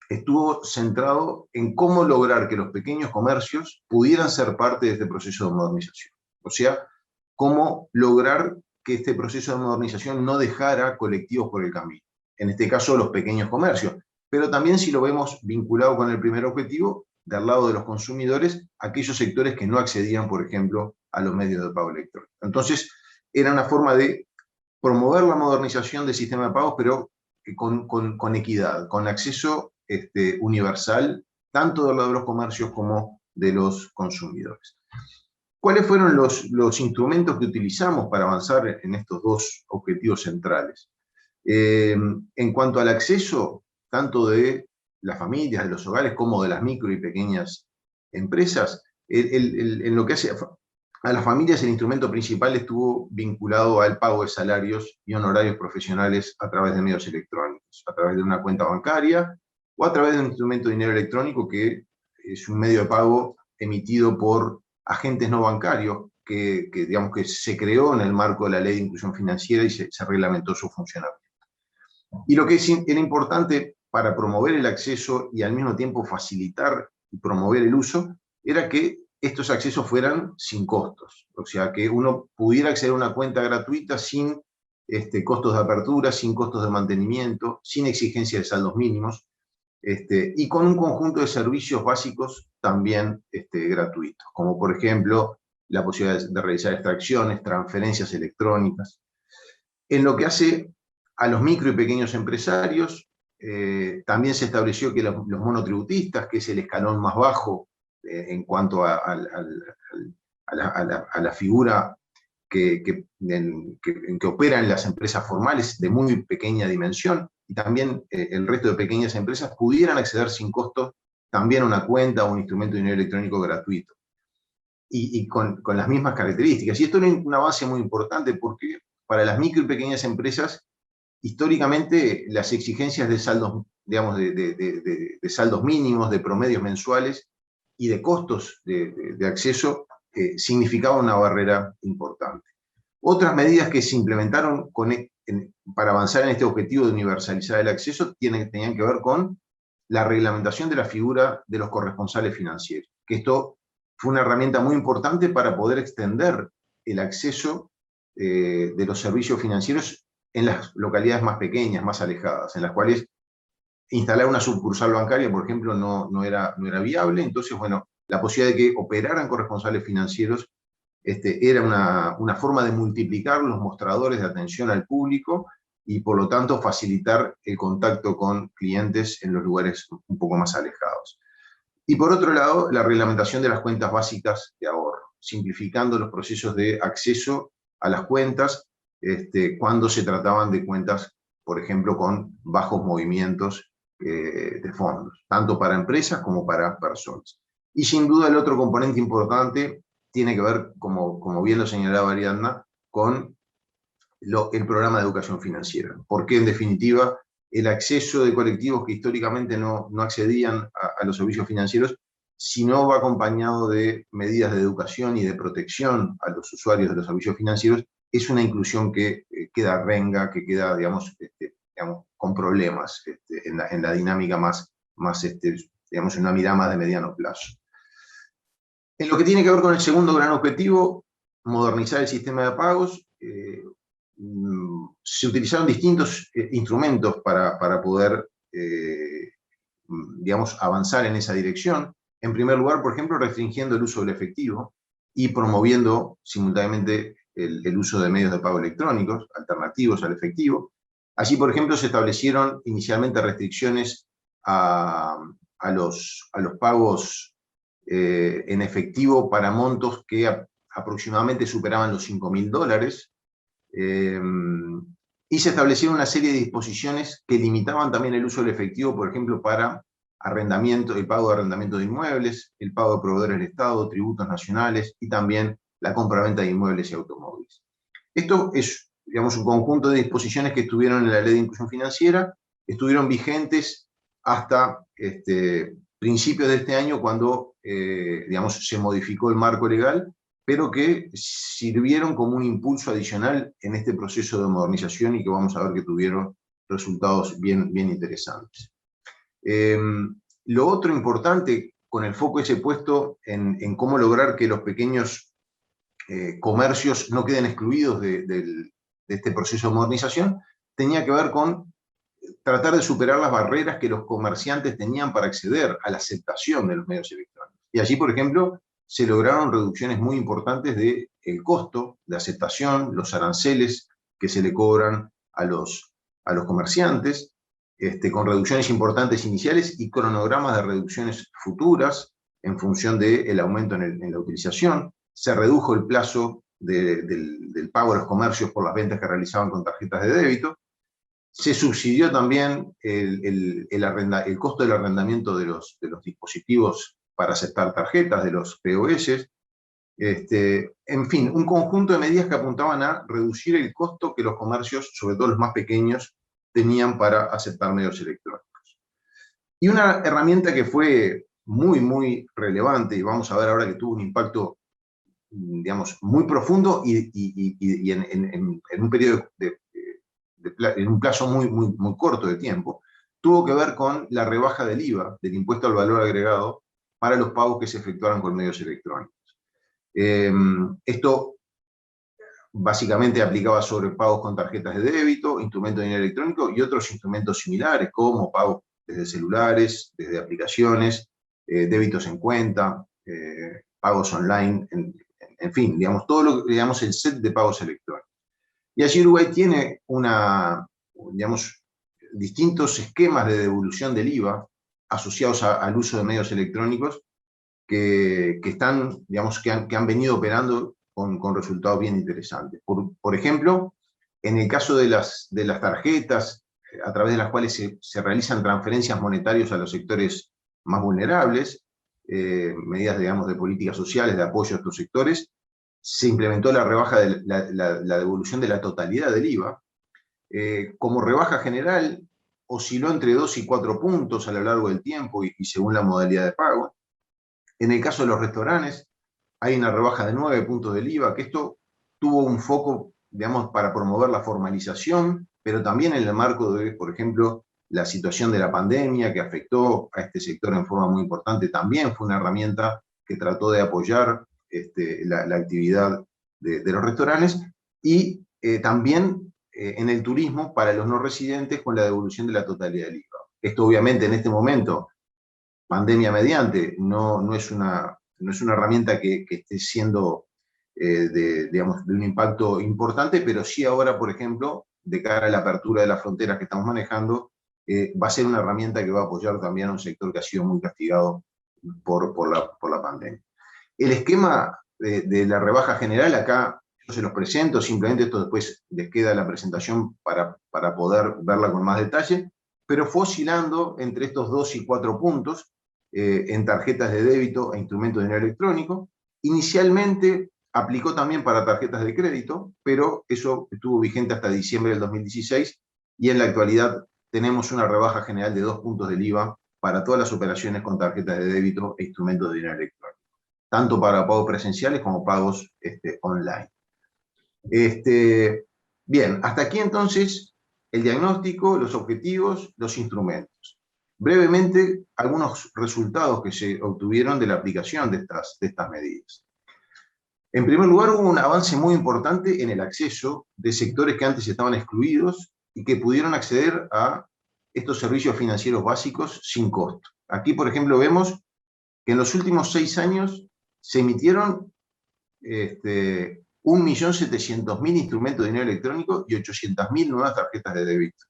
estuvo centrado en cómo lograr que los pequeños comercios pudieran ser parte de este proceso de modernización. O sea, cómo lograr que este proceso de modernización no dejara colectivos por el camino. En este caso, los pequeños comercios. Pero también, si lo vemos vinculado con el primer objetivo, del lado de los consumidores, aquellos sectores que no accedían, por ejemplo, a los medios de pago electrónico. Entonces, era una forma de promover la modernización del sistema de pagos, pero con equidad, con acceso universal, tanto del lado de los comercios como de los consumidores. ¿Cuáles fueron los instrumentos que utilizamos para avanzar en estos dos objetivos centrales? En cuanto al acceso, tanto de las familias, de los hogares, como de las micro y pequeñas empresas, en lo que hace a las familias, el instrumento principal estuvo vinculado al pago de salarios y honorarios profesionales a través de medios electrónicos, a través de una cuenta bancaria o a través de un instrumento de dinero electrónico que es un medio de pago emitido por agentes no bancarios que digamos que se creó en el marco de la Ley de Inclusión Financiera y se reglamentó su funcionamiento. Y lo que era importante para promover el acceso y al mismo tiempo facilitar y promover el uso era que estos accesos fueran sin costos, o sea, que uno pudiera acceder a una cuenta gratuita sin costos de apertura, sin costos de mantenimiento, sin exigencia de saldos mínimos, y con un conjunto de servicios básicos también gratuitos, como por ejemplo la posibilidad de realizar extracciones, transferencias electrónicas. En lo que hace a los micro y pequeños empresarios, también se estableció que los monotributistas, que es el escalón más bajo en cuanto a la figura que operan las empresas formales de muy pequeña dimensión, y también el resto de pequeñas empresas pudieran acceder sin costo también a una cuenta o un instrumento de dinero electrónico gratuito, y con las mismas características. Y esto es un avance muy importante porque para las micro y pequeñas empresas, históricamente las exigencias de saldos, digamos, de saldos mínimos, de promedios mensuales y de costos de acceso significaba una barrera importante. Otras medidas que se implementaron para avanzar en este objetivo de universalizar el acceso tenían que ver con la reglamentación de la figura de los corresponsales financieros, que esto fue una herramienta muy importante para poder extender el acceso de los servicios financieros en las localidades más pequeñas, más alejadas, en las cuales instalar una sucursal bancaria, por ejemplo, no era viable. Entonces, bueno, la posibilidad de que operaran corresponsales financieros era una forma de multiplicar los mostradores de atención al público y por lo tanto facilitar el contacto con clientes en los lugares un poco más alejados. Y por otro lado, la reglamentación de las cuentas básicas de ahorro, simplificando los procesos de acceso a las cuentas cuando se trataban de cuentas, por ejemplo, con bajos movimientos de fondos, tanto para empresas como para personas. Y sin duda el otro componente importante tiene que ver, como bien lo señalaba Ariadna, con el programa de educación financiera, porque en definitiva el acceso de colectivos que históricamente no accedían a los servicios financieros, si no va acompañado de medidas de educación y de protección a los usuarios de los servicios financieros, es una inclusión que queda renga, que queda, digamos, con problemas en la dinámica más digamos, en una mirada más de mediano plazo. En lo que tiene que ver con el segundo gran objetivo, modernizar el sistema de pagos, se utilizaron distintos instrumentos para poder, digamos, avanzar en esa dirección. En primer lugar, por ejemplo, restringiendo el uso del efectivo y promoviendo simultáneamente el uso de medios de pago electrónicos, alternativos al efectivo. Así, por ejemplo, se establecieron inicialmente restricciones a los pagos en efectivo para montos que aproximadamente superaban los $5.000, y se establecieron una serie de disposiciones que limitaban también el uso del efectivo, por ejemplo, para arrendamiento, el pago de arrendamiento de inmuebles, el pago de proveedores del Estado, tributos nacionales y también la compra-venta de inmuebles y automóviles. Esto es, digamos, un conjunto de disposiciones que estuvieron en la Ley de Inclusión Financiera, estuvieron vigentes hasta principios de este año cuando, digamos, se modificó el marco legal, pero que sirvieron como un impulso adicional en este proceso de modernización y que vamos a ver que tuvieron resultados bien interesantes. Lo otro importante, con el foco ese puesto en cómo lograr que los pequeños comercios no queden excluidos de este proceso de modernización, tenía que ver con tratar de superar las barreras que los comerciantes tenían para acceder a la aceptación de los medios electrónicos. Y allí, por ejemplo, se lograron reducciones muy importantes del costo de aceptación, los aranceles que se le cobran a los comerciantes, con reducciones importantes iniciales y cronogramas de reducciones futuras en función del aumento en la utilización. Se redujo el plazo del pago de los comercios por las ventas que realizaban con tarjetas de débito. Se subsidió también el costo del arrendamiento de los dispositivos para aceptar tarjetas, de los POS. En fin, un conjunto de medidas que apuntaban a reducir el costo que los comercios, sobre todo los más pequeños, tenían para aceptar medios electrónicos. Y una herramienta que fue muy relevante, y vamos a ver ahora que tuvo un impacto, digamos, muy profundo y en un periodo en un plazo muy corto de tiempo, tuvo que ver con la rebaja del IVA, del impuesto al valor agregado, para los pagos que se efectuaran con medios electrónicos. Esto básicamente aplicaba sobre pagos con tarjetas de débito, instrumentos de dinero electrónico y otros instrumentos similares, como pagos desde celulares, desde aplicaciones, débitos en cuenta, pagos online, en fin, digamos, todo lo que digamos el set de pagos electrónicos. Y allí Uruguay tiene digamos, distintos esquemas de devolución del IVA asociados al uso de medios electrónicos que han venido operando con resultados bien interesantes. Por ejemplo, en el caso de las tarjetas, a través de las cuales se realizan transferencias monetarias a los sectores más vulnerables, medidas, digamos, de políticas sociales, de apoyo a estos sectores, se implementó la rebaja de la devolución de la totalidad del IVA. Como rebaja general, osciló entre 2 y 4 puntos a lo largo del tiempo y según la modalidad de pago. En el caso de los restaurantes, hay una rebaja de 9 puntos del IVA, que esto tuvo un foco, digamos, para promover la formalización, pero también en el marco de, por ejemplo, la situación de la pandemia que afectó a este sector en forma muy importante, también fue una herramienta que trató de apoyar la actividad de los restaurantes, y también en el turismo para los no residentes con la devolución de la totalidad del IVA. Esto obviamente en este momento, pandemia mediante, no es una herramienta que esté siendo digamos, de un impacto importante, pero sí ahora, por ejemplo, de cara a la apertura de las fronteras que estamos manejando, va a ser una herramienta que va a apoyar también a un sector que ha sido muy castigado por la pandemia. El esquema de la rebaja general, acá yo se los presento, simplemente esto después les queda la presentación para poder verla con más detalle, pero fue oscilando entre estos 2 y 4 puntos en tarjetas de débito e instrumentos de dinero electrónico. Inicialmente aplicó también para tarjetas de crédito, pero eso estuvo vigente hasta diciembre del 2016 y en la actualidad tenemos una rebaja general de 2 puntos del IVA para todas las operaciones con tarjetas de débito e instrumentos de dinero electrónico, tanto para pagos presenciales como pagos online. Bien, hasta aquí entonces el diagnóstico, los objetivos, los instrumentos. Brevemente, algunos resultados que se obtuvieron de la aplicación de estas medidas. En primer lugar, hubo un avance muy importante en el acceso de sectores que antes estaban excluidos y que pudieron acceder a estos servicios financieros básicos sin costo. Aquí, por ejemplo, vemos que en los últimos 6 años se emitieron 1.700.000 instrumentos de dinero electrónico y 800.000 nuevas tarjetas de débito.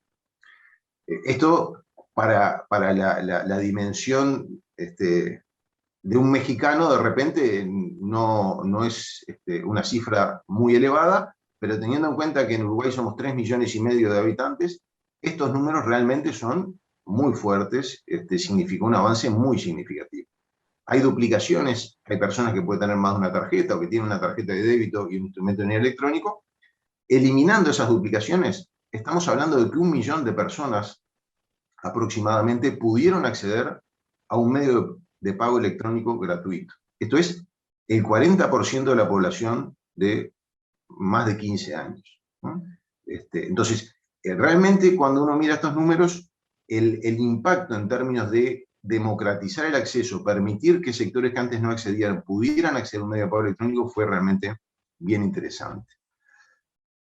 Esto para la dimensión de un mexicano, de repente no es una cifra muy elevada, pero teniendo en cuenta que en Uruguay somos 3,5 millones de habitantes, estos números realmente son muy fuertes, significó un avance muy significativo. Hay duplicaciones, hay personas que pueden tener más de una tarjeta o que tienen una tarjeta de débito y un instrumento de dinero electrónico. Eliminando esas duplicaciones, estamos hablando de que 1 millón de personas aproximadamente pudieron acceder a un medio de pago electrónico gratuito. Esto es el 40% de la población de más de 15 años, ¿no? Entonces, realmente cuando uno mira estos números, el impacto en términos de democratizar el acceso, permitir que sectores que antes no accedían pudieran acceder a un medio de pago electrónico fue realmente bien interesante.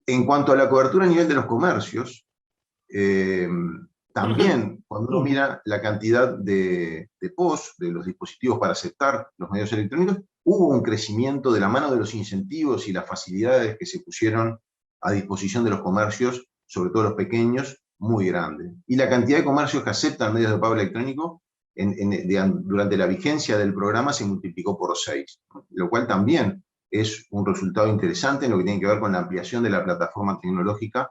En cuanto a la cobertura a nivel de los comercios, también cuando uno mira la cantidad de POS, de los dispositivos para aceptar los medios electrónicos, hubo un crecimiento de la mano de los incentivos y las facilidades que se pusieron a disposición de los comercios, sobre todo los pequeños, muy grande. Y la cantidad de comercios que aceptan medios de pago electrónico durante la vigencia del programa se multiplicó por 6, lo cual también es un resultado interesante en lo que tiene que ver con la ampliación de la plataforma tecnológica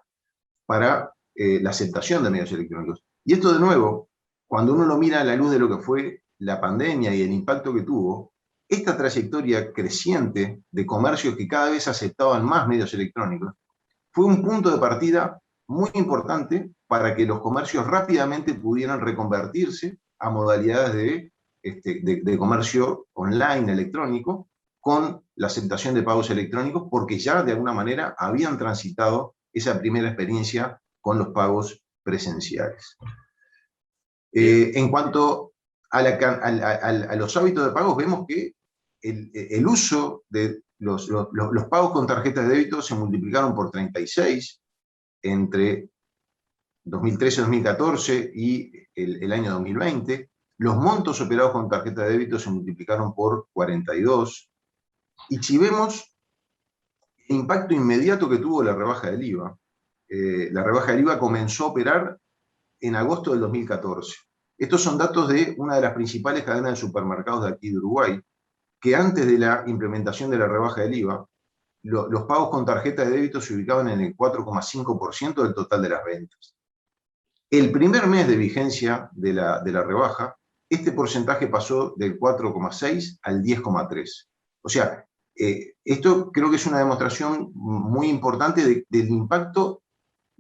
para la aceptación de medios electrónicos. Y esto, de nuevo, cuando uno lo mira a la luz de lo que fue la pandemia y el impacto que tuvo, esta trayectoria creciente de comercios que cada vez aceptaban más medios electrónicos fue un punto de partida muy importante para que los comercios rápidamente pudieran reconvertirse a modalidades de comercio online electrónico con la aceptación de pagos electrónicos, porque ya de alguna manera habían transitado esa primera experiencia con los pagos presenciales. En cuanto a los hábitos de pagos, vemos que el uso de los pagos con tarjetas de débito se multiplicaron por 36 entre 2013, 2014 y el año 2020. Los montos operados con tarjeta de débito se multiplicaron por 42. Y si vemos el impacto inmediato que tuvo la rebaja del IVA, la rebaja del IVA comenzó a operar en agosto del 2014. Estos son datos de una de las principales cadenas de supermercados de aquí de Uruguay, que antes de la implementación de la rebaja del IVA, los pagos con tarjeta de débito se ubicaban en el 4,5% del total de las ventas. El primer mes de vigencia de la rebaja, este porcentaje pasó del 4,6 al 10,3. O sea, esto creo que es una demostración muy importante del impacto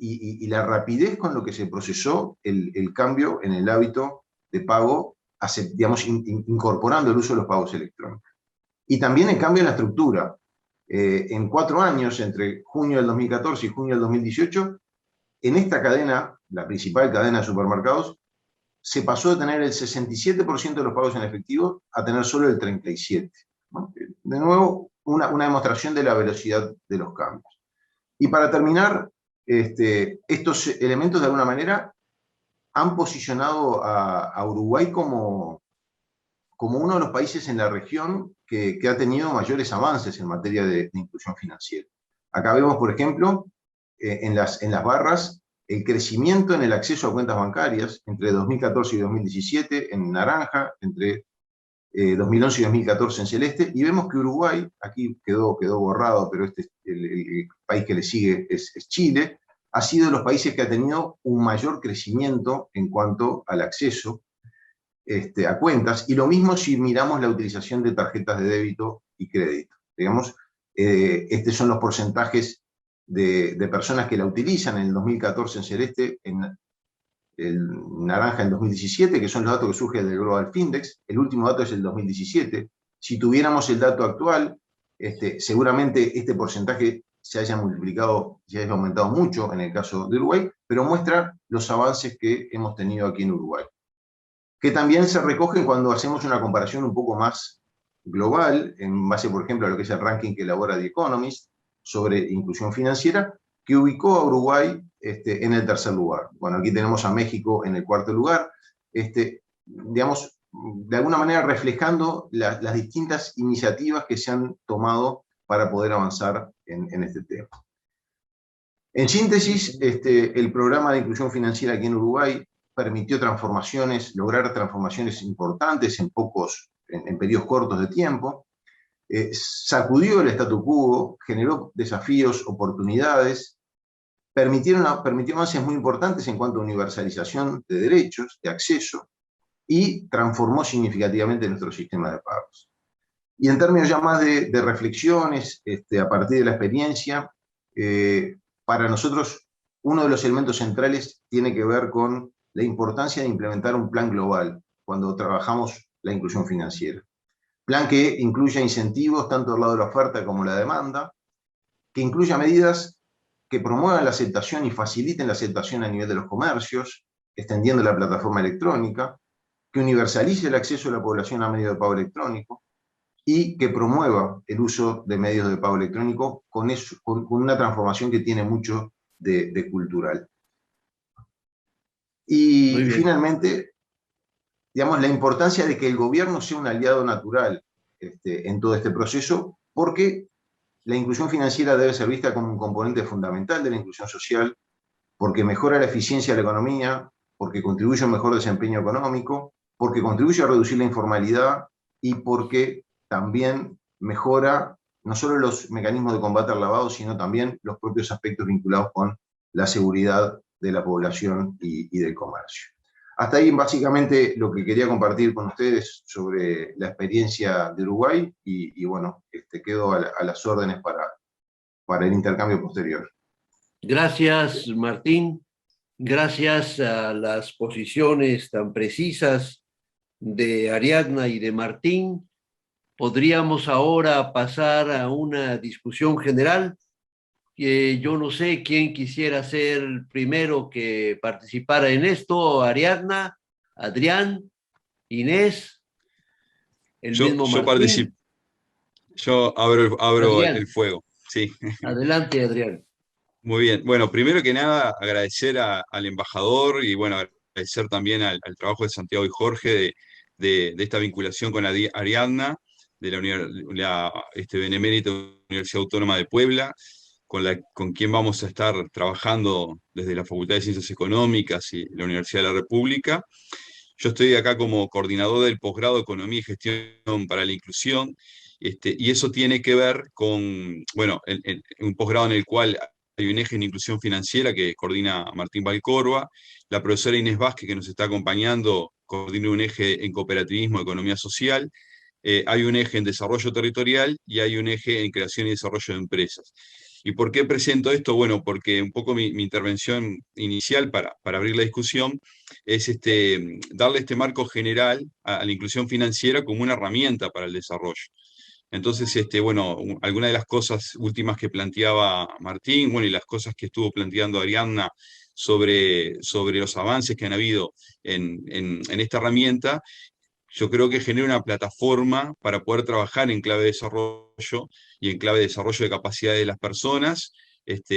y la rapidez con lo que se procesó el cambio en el hábito de pago, digamos, incorporando el uso de los pagos electrónicos. Y también el cambio en la estructura. En 4 años, entre junio del 2014 y junio del 2018, en esta cadena, la principal cadena de supermercados, se pasó de tener el 67% de los pagos en efectivo a tener solo el 37%, ¿no? De nuevo, una demostración de la velocidad de los cambios. Y para terminar, estos elementos de alguna manera han posicionado a Uruguay como uno de los países en la región que ha tenido mayores avances en materia de inclusión financiera. Acá vemos, por ejemplo, en las barras, el crecimiento en el acceso a cuentas bancarias entre 2014 y 2017 en naranja, entre 2011 y 2014 en celeste, y vemos que Uruguay, aquí quedó borrado, pero el país que le sigue es Chile, ha sido de los países que ha tenido un mayor crecimiento en cuanto al acceso a cuentas, y lo mismo si miramos la utilización de tarjetas de débito y crédito. Digamos, estos son los porcentajes de personas que la utilizan en el 2014 en celeste, en el naranja en 2017, que son los datos que surgen del Global Findex. El último dato es el 2017. Si tuviéramos el dato actual, seguramente este porcentaje se haya multiplicado, se haya aumentado mucho en el caso de Uruguay, pero muestra los avances que hemos tenido aquí en Uruguay, que también se recogen cuando hacemos una comparación un poco más global, en base, por ejemplo, a lo que es el ranking que elabora The Economist sobre inclusión financiera, que ubicó a Uruguay en el tercer lugar. Bueno, aquí tenemos a México en el cuarto lugar, digamos, de alguna manera reflejando las distintas iniciativas que se han tomado para poder avanzar en este tema. En síntesis, el programa de inclusión financiera aquí en Uruguay permitió lograr transformaciones importantes en periodos cortos de tiempo, sacudió el statu quo, generó desafíos, oportunidades, permitió avances muy importantes en cuanto a universalización de derechos, de acceso, y transformó significativamente nuestro sistema de pagos. Y en términos ya más de reflexiones, a partir de la experiencia, para nosotros uno de los elementos centrales tiene que ver con la importancia de implementar un plan global cuando trabajamos la inclusión financiera. Plan que incluya incentivos tanto del lado de la oferta como la demanda, que incluya medidas que promuevan la aceptación y faciliten la aceptación a nivel de los comercios, extendiendo la plataforma electrónica, que universalice el acceso de la población a medios de pago electrónico y que promueva el uso de medios de pago electrónico con una transformación que tiene mucho de cultural. Y finalmente, digamos, la importancia de que el gobierno sea un aliado natural en todo este proceso, porque la inclusión financiera debe ser vista como un componente fundamental de la inclusión social, porque mejora la eficiencia de la economía, porque contribuye a un mejor desempeño económico, porque contribuye a reducir la informalidad y porque también mejora no solo los mecanismos de combate al lavado, sino también los propios aspectos vinculados con la seguridad de la población y del comercio. Hasta ahí básicamente lo que quería compartir con ustedes sobre la experiencia de Uruguay y bueno, quedo a las órdenes para el intercambio posterior. Gracias, Martín. Gracias a las posiciones tan precisas de Ariadna y de Martín. Podríamos ahora pasar a una discusión general. Yo no sé quién quisiera ser el primero que participara en esto. Ariadna, Adrián, Inés, mismo Martín. Yo abro el fuego. Sí. Adelante, Adrián. Muy bien. Bueno, primero que nada, agradecer al embajador y bueno, agradecer también al trabajo de Santiago y Jorge de esta vinculación con Ariadna, de la Benemérita Universidad Autónoma de Puebla, con quien vamos a estar trabajando desde la Facultad de Ciencias Económicas y la Universidad de la República. Yo estoy acá como coordinador del posgrado de Economía y Gestión para la Inclusión, y eso tiene que ver con, bueno, un posgrado en el cual hay un eje en inclusión financiera que coordina Martín Valcorba, la profesora Inés Vázquez, que nos está acompañando, coordina un eje en cooperativismo, economía social, hay un eje en desarrollo territorial y hay un eje en creación y desarrollo de empresas. ¿Y por qué presento esto? Bueno, porque un poco mi intervención inicial para abrir la discusión es darle este marco general a la inclusión financiera como una herramienta para el desarrollo. Entonces, bueno, algunas de las cosas últimas que planteaba Martín, bueno, y las cosas que estuvo planteando Ariadna sobre los avances que han habido en esta herramienta, yo creo que genera una plataforma para poder trabajar en clave de desarrollo y en clave de desarrollo de capacidades de las personas,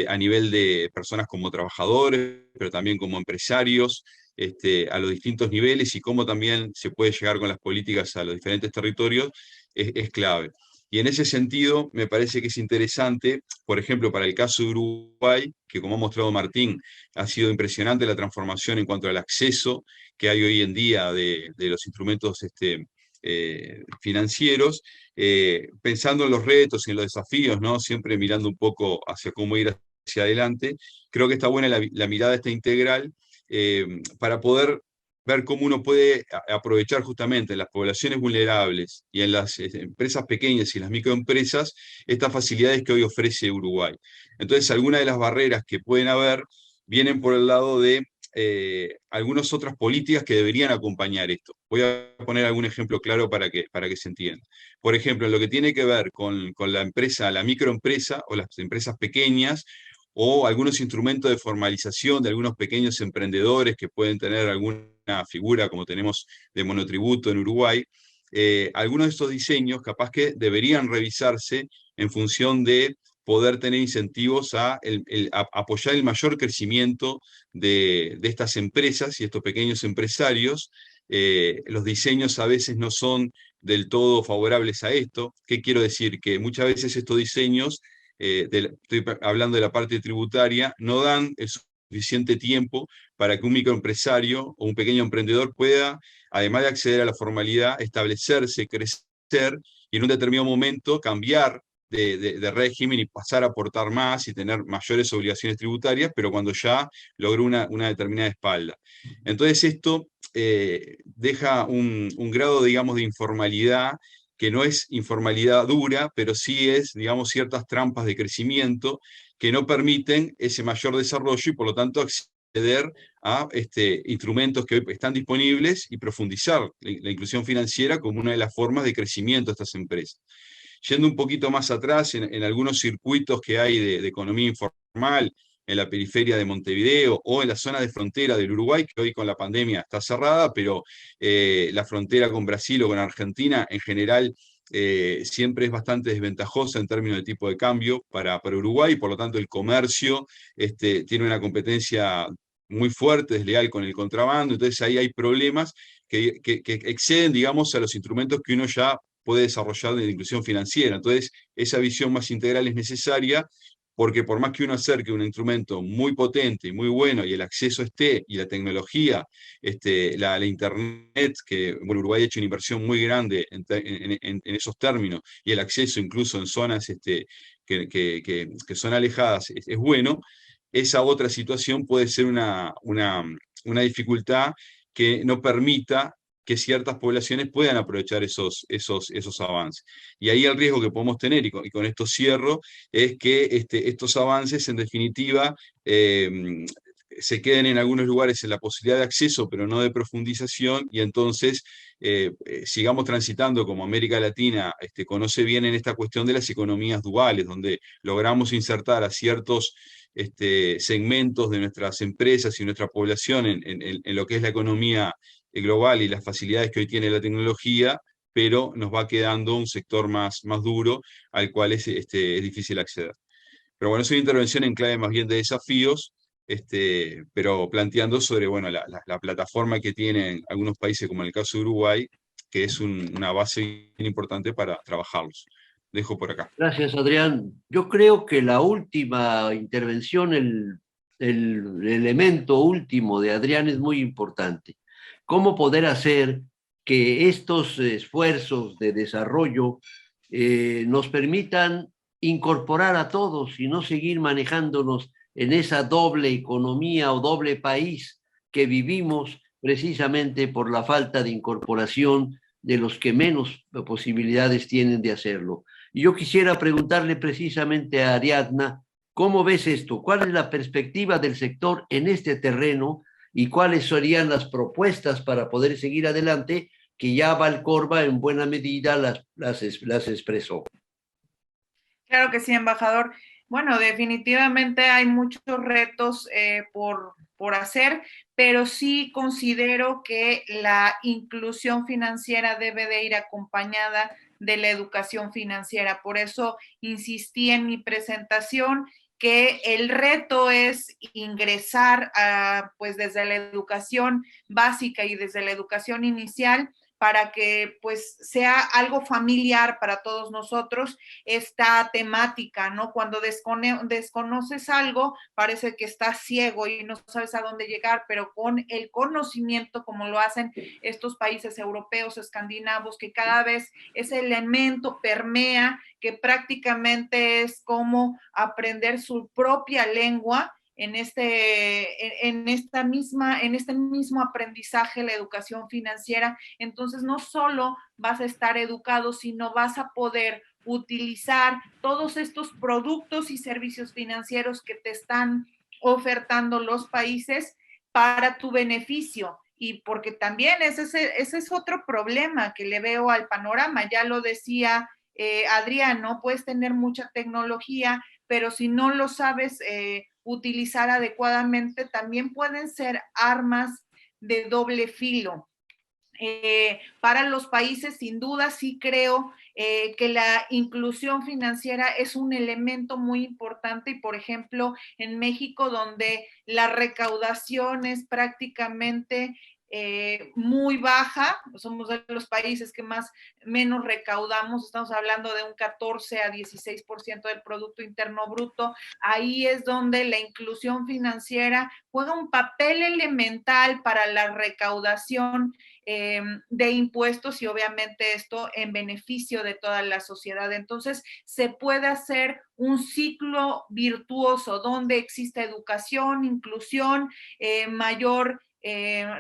a nivel de personas como trabajadores, pero también como empresarios, a los distintos niveles y cómo también se puede llegar con las políticas a los diferentes territorios es clave. Y en ese sentido, me parece que es interesante, por ejemplo, para el caso de Uruguay, que como ha mostrado Martín, ha sido impresionante la transformación en cuanto al acceso que hay hoy en día de los instrumentos financieros, pensando en los retos y en los desafíos, ¿no? Siempre mirando un poco hacia cómo ir hacia adelante. Creo que está buena la mirada esta integral para poder ver cómo uno puede aprovechar justamente en las poblaciones vulnerables y en las empresas pequeñas y las microempresas estas facilidades que hoy ofrece Uruguay. Entonces, algunas de las barreras que pueden haber vienen por el lado de algunas otras políticas que deberían acompañar esto. Voy a poner algún ejemplo claro para que se entienda. Por ejemplo, en lo que tiene que ver con la empresa, la microempresa o las empresas pequeñas, o algunos instrumentos de formalización de algunos pequeños emprendedores que pueden tener alguna figura como tenemos de monotributo en Uruguay, algunos de estos diseños capaz que deberían revisarse en función de poder tener incentivos a apoyar el mayor crecimiento de estas empresas y estos pequeños empresarios. Los diseños a veces no son del todo favorables a esto. ¿Qué quiero decir? Que muchas veces estos diseños, estoy hablando de la parte tributaria, no dan el suficiente tiempo para que un microempresario o un pequeño emprendedor pueda, además de acceder a la formalidad, establecerse, crecer y en un determinado momento cambiar de régimen y pasar a aportar más y tener mayores obligaciones tributarias, pero cuando ya logró una determinada espalda. Entonces esto deja un grado, digamos, de informalidad que no es informalidad dura, pero sí es, digamos, ciertas trampas de crecimiento que no permiten ese mayor desarrollo y por lo tanto acceder a instrumentos que hoy están disponibles y profundizar la inclusión financiera como una de las formas de crecimiento de estas empresas. Yendo un poquito más atrás, en algunos circuitos que hay de economía informal, en la periferia de Montevideo o en la zona de frontera del Uruguay, que hoy con la pandemia está cerrada, pero la frontera con Brasil o con Argentina en general siempre es bastante desventajosa en términos de tipo de cambio para Uruguay, por lo tanto el comercio tiene una competencia muy fuerte, desleal con el contrabando, entonces ahí hay problemas que exceden, digamos, a los instrumentos que uno ya puede desarrollar de la inclusión financiera. Entonces, esa visión más integral es necesaria porque por más que uno acerque un instrumento muy potente y muy bueno y el acceso esté, y la tecnología, la Internet, que bueno, Uruguay ha hecho una inversión muy grande en esos términos, y el acceso incluso en zonas que son alejadas es bueno, esa otra situación puede ser una dificultad que no permita que ciertas poblaciones puedan aprovechar esos avances. Y ahí el riesgo que podemos tener, y con esto cierro, es que estos avances, en definitiva, se queden en algunos lugares en la posibilidad de acceso, pero no de profundización, y entonces sigamos transitando como América Latina conoce bien en esta cuestión de las economías duales, donde logramos insertar a ciertos segmentos de nuestras empresas y nuestra población en lo que es la economía global y las facilidades que hoy tiene la tecnología, pero nos va quedando un sector más duro al cual es difícil acceder. Pero bueno, es una intervención en clave más bien de desafíos, pero planteando sobre bueno, la plataforma que tienen algunos países, como en el caso de Uruguay, que es una base bien importante para trabajarlos. Dejo por acá. Gracias, Adrián. Yo creo que la última intervención, el elemento último de Adrián es muy importante. ¿Cómo poder hacer que estos esfuerzos de desarrollo nos permitan incorporar a todos y no seguir manejándonos en esa doble economía o doble país que vivimos precisamente por la falta de incorporación de los que menos posibilidades tienen de hacerlo? Y yo quisiera preguntarle precisamente a Ariadna, ¿cómo ves esto? ¿Cuál es la perspectiva del sector en este terreno y cuáles serían las propuestas para poder seguir adelante, que ya Valcorba en buena medida las expresó? Claro que sí, embajador. Bueno, definitivamente hay muchos retos por hacer, pero sí considero que la inclusión financiera debe de ir acompañada de la educación financiera. Por eso insistí en mi presentación que el reto es ingresar pues desde la educación básica y desde la educación inicial para que pues sea algo familiar para todos nosotros esta temática, ¿no? Cuando desconoces algo, parece que estás ciego y no sabes a dónde llegar, pero con el conocimiento, como lo hacen estos países europeos, escandinavos, que cada vez ese elemento permea, que prácticamente es como aprender su propia lengua en este mismo aprendizaje, la educación financiera. Entonces no solo vas a estar educado, sino vas a poder utilizar todos estos productos y servicios financieros que te están ofertando los países para tu beneficio. Y porque también ese es otro problema que le veo al panorama, ya lo decía Adrián, ¿no? Puedes tener mucha tecnología, pero si no lo sabes utilizar adecuadamente, también pueden ser armas de doble filo. Para los países, sin duda, sí creo que la inclusión financiera es un elemento muy importante y, por ejemplo, en México, donde la recaudación es prácticamente muy baja, somos de los países que menos recaudamos, estamos hablando de un 14 a 16% del Producto Interno Bruto. Ahí es donde la inclusión financiera juega un papel elemental para la recaudación de impuestos y obviamente esto en beneficio de toda la sociedad. Entonces se puede hacer un ciclo virtuoso donde exista educación, inclusión, mayor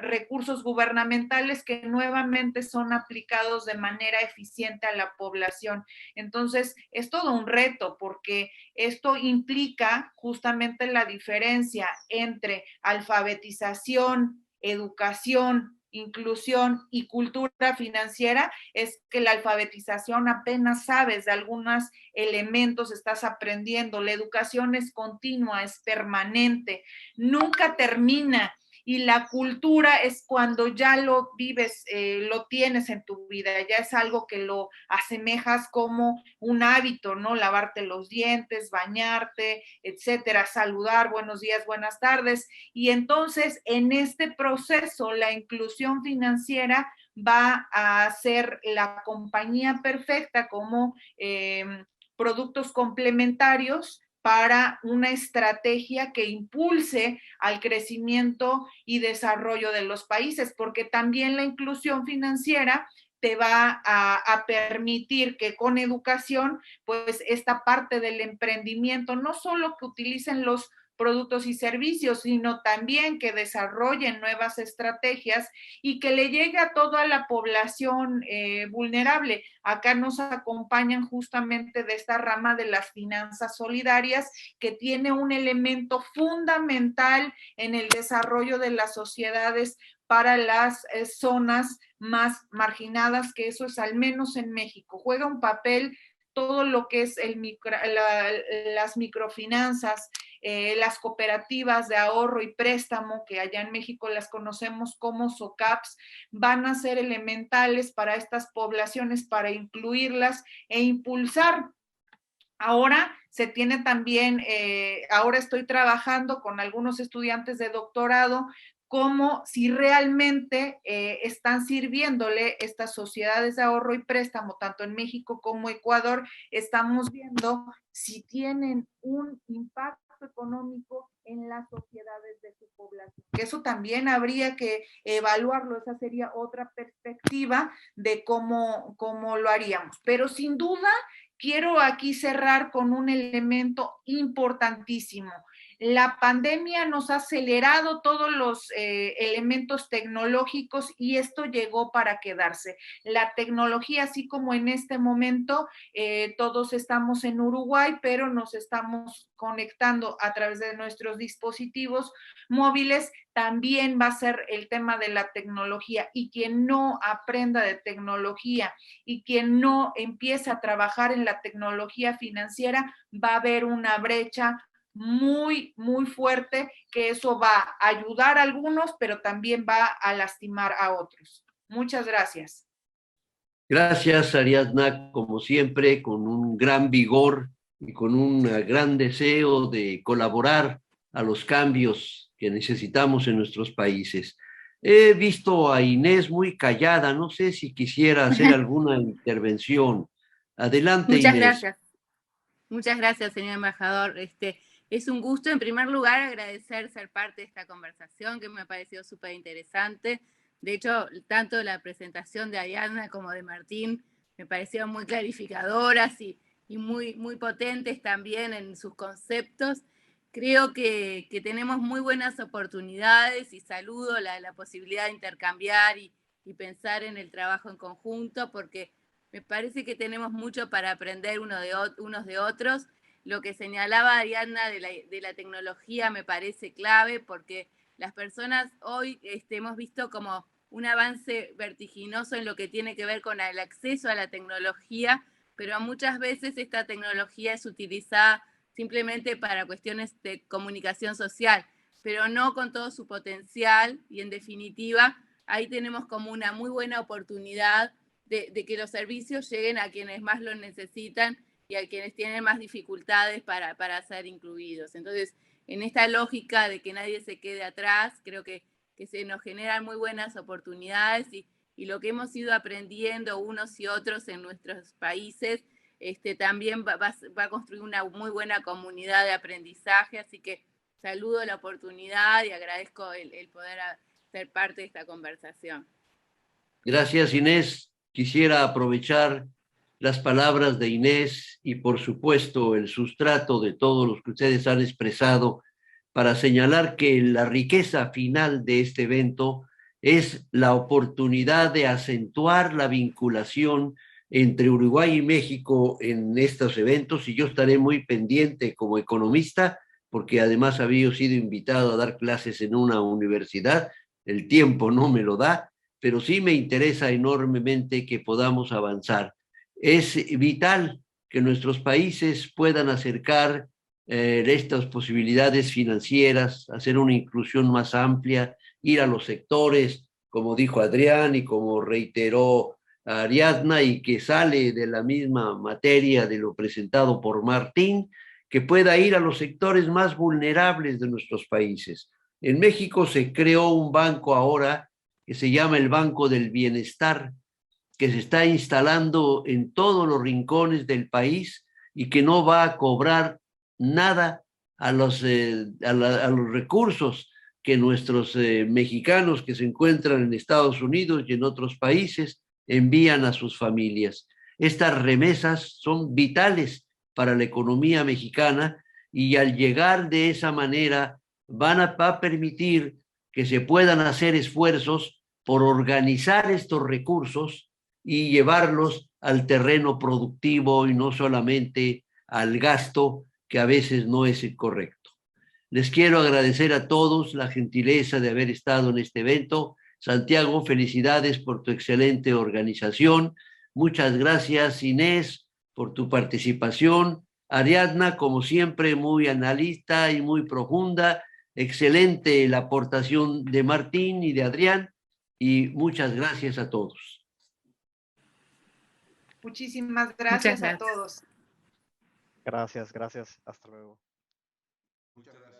recursos gubernamentales que nuevamente son aplicados de manera eficiente a la población. Entonces, es todo un reto porque esto implica justamente la diferencia entre alfabetización, educación, inclusión y cultura financiera. Es que la alfabetización apenas sabes de algunos elementos, estás aprendiendo. La educación es continua, es permanente, nunca termina. Y la cultura es cuando ya lo vives, lo tienes en tu vida, ya es algo que lo asemejas como un hábito, ¿no? Lavarte los dientes, bañarte, etcétera, saludar, buenos días, buenas tardes. Y entonces, en este proceso, la inclusión financiera va a ser la compañía perfecta como productos complementarios para una estrategia que impulse al crecimiento y desarrollo de los países, porque también la inclusión financiera te va a permitir que con educación, pues esta parte del emprendimiento, no solo que utilicen los productos y servicios, sino también que desarrollen nuevas estrategias y que le llegue a toda la población vulnerable. Acá nos acompañan justamente de esta rama de las finanzas solidarias, que tiene un elemento fundamental en el desarrollo de las sociedades para las zonas más marginadas, que eso es al menos en México. Juega un papel todo lo que es las microfinanzas, las cooperativas de ahorro y préstamo, que allá en México las conocemos como SOCAPs, van a ser elementales para estas poblaciones, para incluirlas e impulsar. Ahora se tiene también, ahora estoy trabajando con algunos estudiantes de doctorado, como si realmente están sirviéndole estas sociedades de ahorro y préstamo, tanto en México como Ecuador. Estamos viendo si tienen un impacto económico en las sociedades de su población. Eso también habría que evaluarlo, esa sería otra perspectiva de cómo lo haríamos. Pero sin duda, quiero aquí cerrar con un elemento importantísimo. La pandemia nos ha acelerado todos los elementos tecnológicos y esto llegó para quedarse. La tecnología, así como en este momento todos estamos en Uruguay, pero nos estamos conectando a través de nuestros dispositivos móviles, también va a ser el tema de la tecnología, y quien no aprenda de tecnología y quien no empiece a trabajar en la tecnología financiera, va a haber una brecha muy, muy fuerte, que eso va a ayudar a algunos, pero también va a lastimar a otros. Muchas gracias. Gracias, Ariadna, como siempre, con un gran vigor y con un gran deseo de colaborar a los cambios que necesitamos en nuestros países. He visto a Inés muy callada, no sé si quisiera hacer alguna intervención. Adelante, Muchas Inés. gracias. Muchas gracias, señor embajador. Es un gusto, en primer lugar, agradecer ser parte de esta conversación, que me ha parecido súper interesante. De hecho, tanto la presentación de Ariadna como de Martín me parecieron muy clarificadoras y muy, muy potentes también en sus conceptos. Creo que tenemos muy buenas oportunidades y saludo la posibilidad de intercambiar y pensar en el trabajo en conjunto, porque me parece que tenemos mucho para aprender unos de otros. Lo que señalaba Ariadna de la tecnología me parece clave, porque las personas hoy hemos visto como un avance vertiginoso en lo que tiene que ver con el acceso a la tecnología, pero muchas veces esta tecnología es utilizada simplemente para cuestiones de comunicación social, pero no con todo su potencial, y en definitiva ahí tenemos como una muy buena oportunidad de que los servicios lleguen a quienes más lo necesitan y a quienes tienen más dificultades para ser incluidos. Entonces, en esta lógica de que nadie se quede atrás, creo que se nos generan muy buenas oportunidades y lo que hemos ido aprendiendo unos y otros en nuestros países también va a construir una muy buena comunidad de aprendizaje, así que saludo la oportunidad y agradezco el poder ser parte de esta conversación. Gracias, Inés. Quisiera aprovechar las palabras de Inés y, por supuesto, el sustrato de todos los que ustedes han expresado para señalar que la riqueza final de este evento es la oportunidad de acentuar la vinculación entre Uruguay y México en estos eventos, y yo estaré muy pendiente como economista, porque además había sido invitado a dar clases en una universidad, el tiempo no me lo da, pero sí me interesa enormemente que podamos avanzar. Es vital que nuestros países puedan acercar estas posibilidades financieras, hacer una inclusión más amplia, ir a los sectores, como dijo Adrián y como reiteró Ariadna, y que sale de la misma materia de lo presentado por Martín, que pueda ir a los sectores más vulnerables de nuestros países. En México se creó un banco ahora que se llama el Banco del Bienestar, que se está instalando en todos los rincones del país y que no va a cobrar nada a los recursos que nuestros mexicanos que se encuentran en Estados Unidos y en otros países envían a sus familias. Estas remesas son vitales para la economía mexicana, y al llegar de esa manera va a permitir que se puedan hacer esfuerzos por organizar estos recursos y llevarlos al terreno productivo y no solamente al gasto, que a veces no es el correcto. Les quiero agradecer a todos la gentileza de haber estado en este evento. Santiago, felicidades por tu excelente organización. Muchas gracias, Inés, por tu participación. Ariadna, como siempre, muy analista y muy profunda. Excelente la aportación de Martín y de Adrián, y muchas gracias a todos. Muchísimas gracias a todos. Gracias, gracias. Hasta luego. Muchas gracias.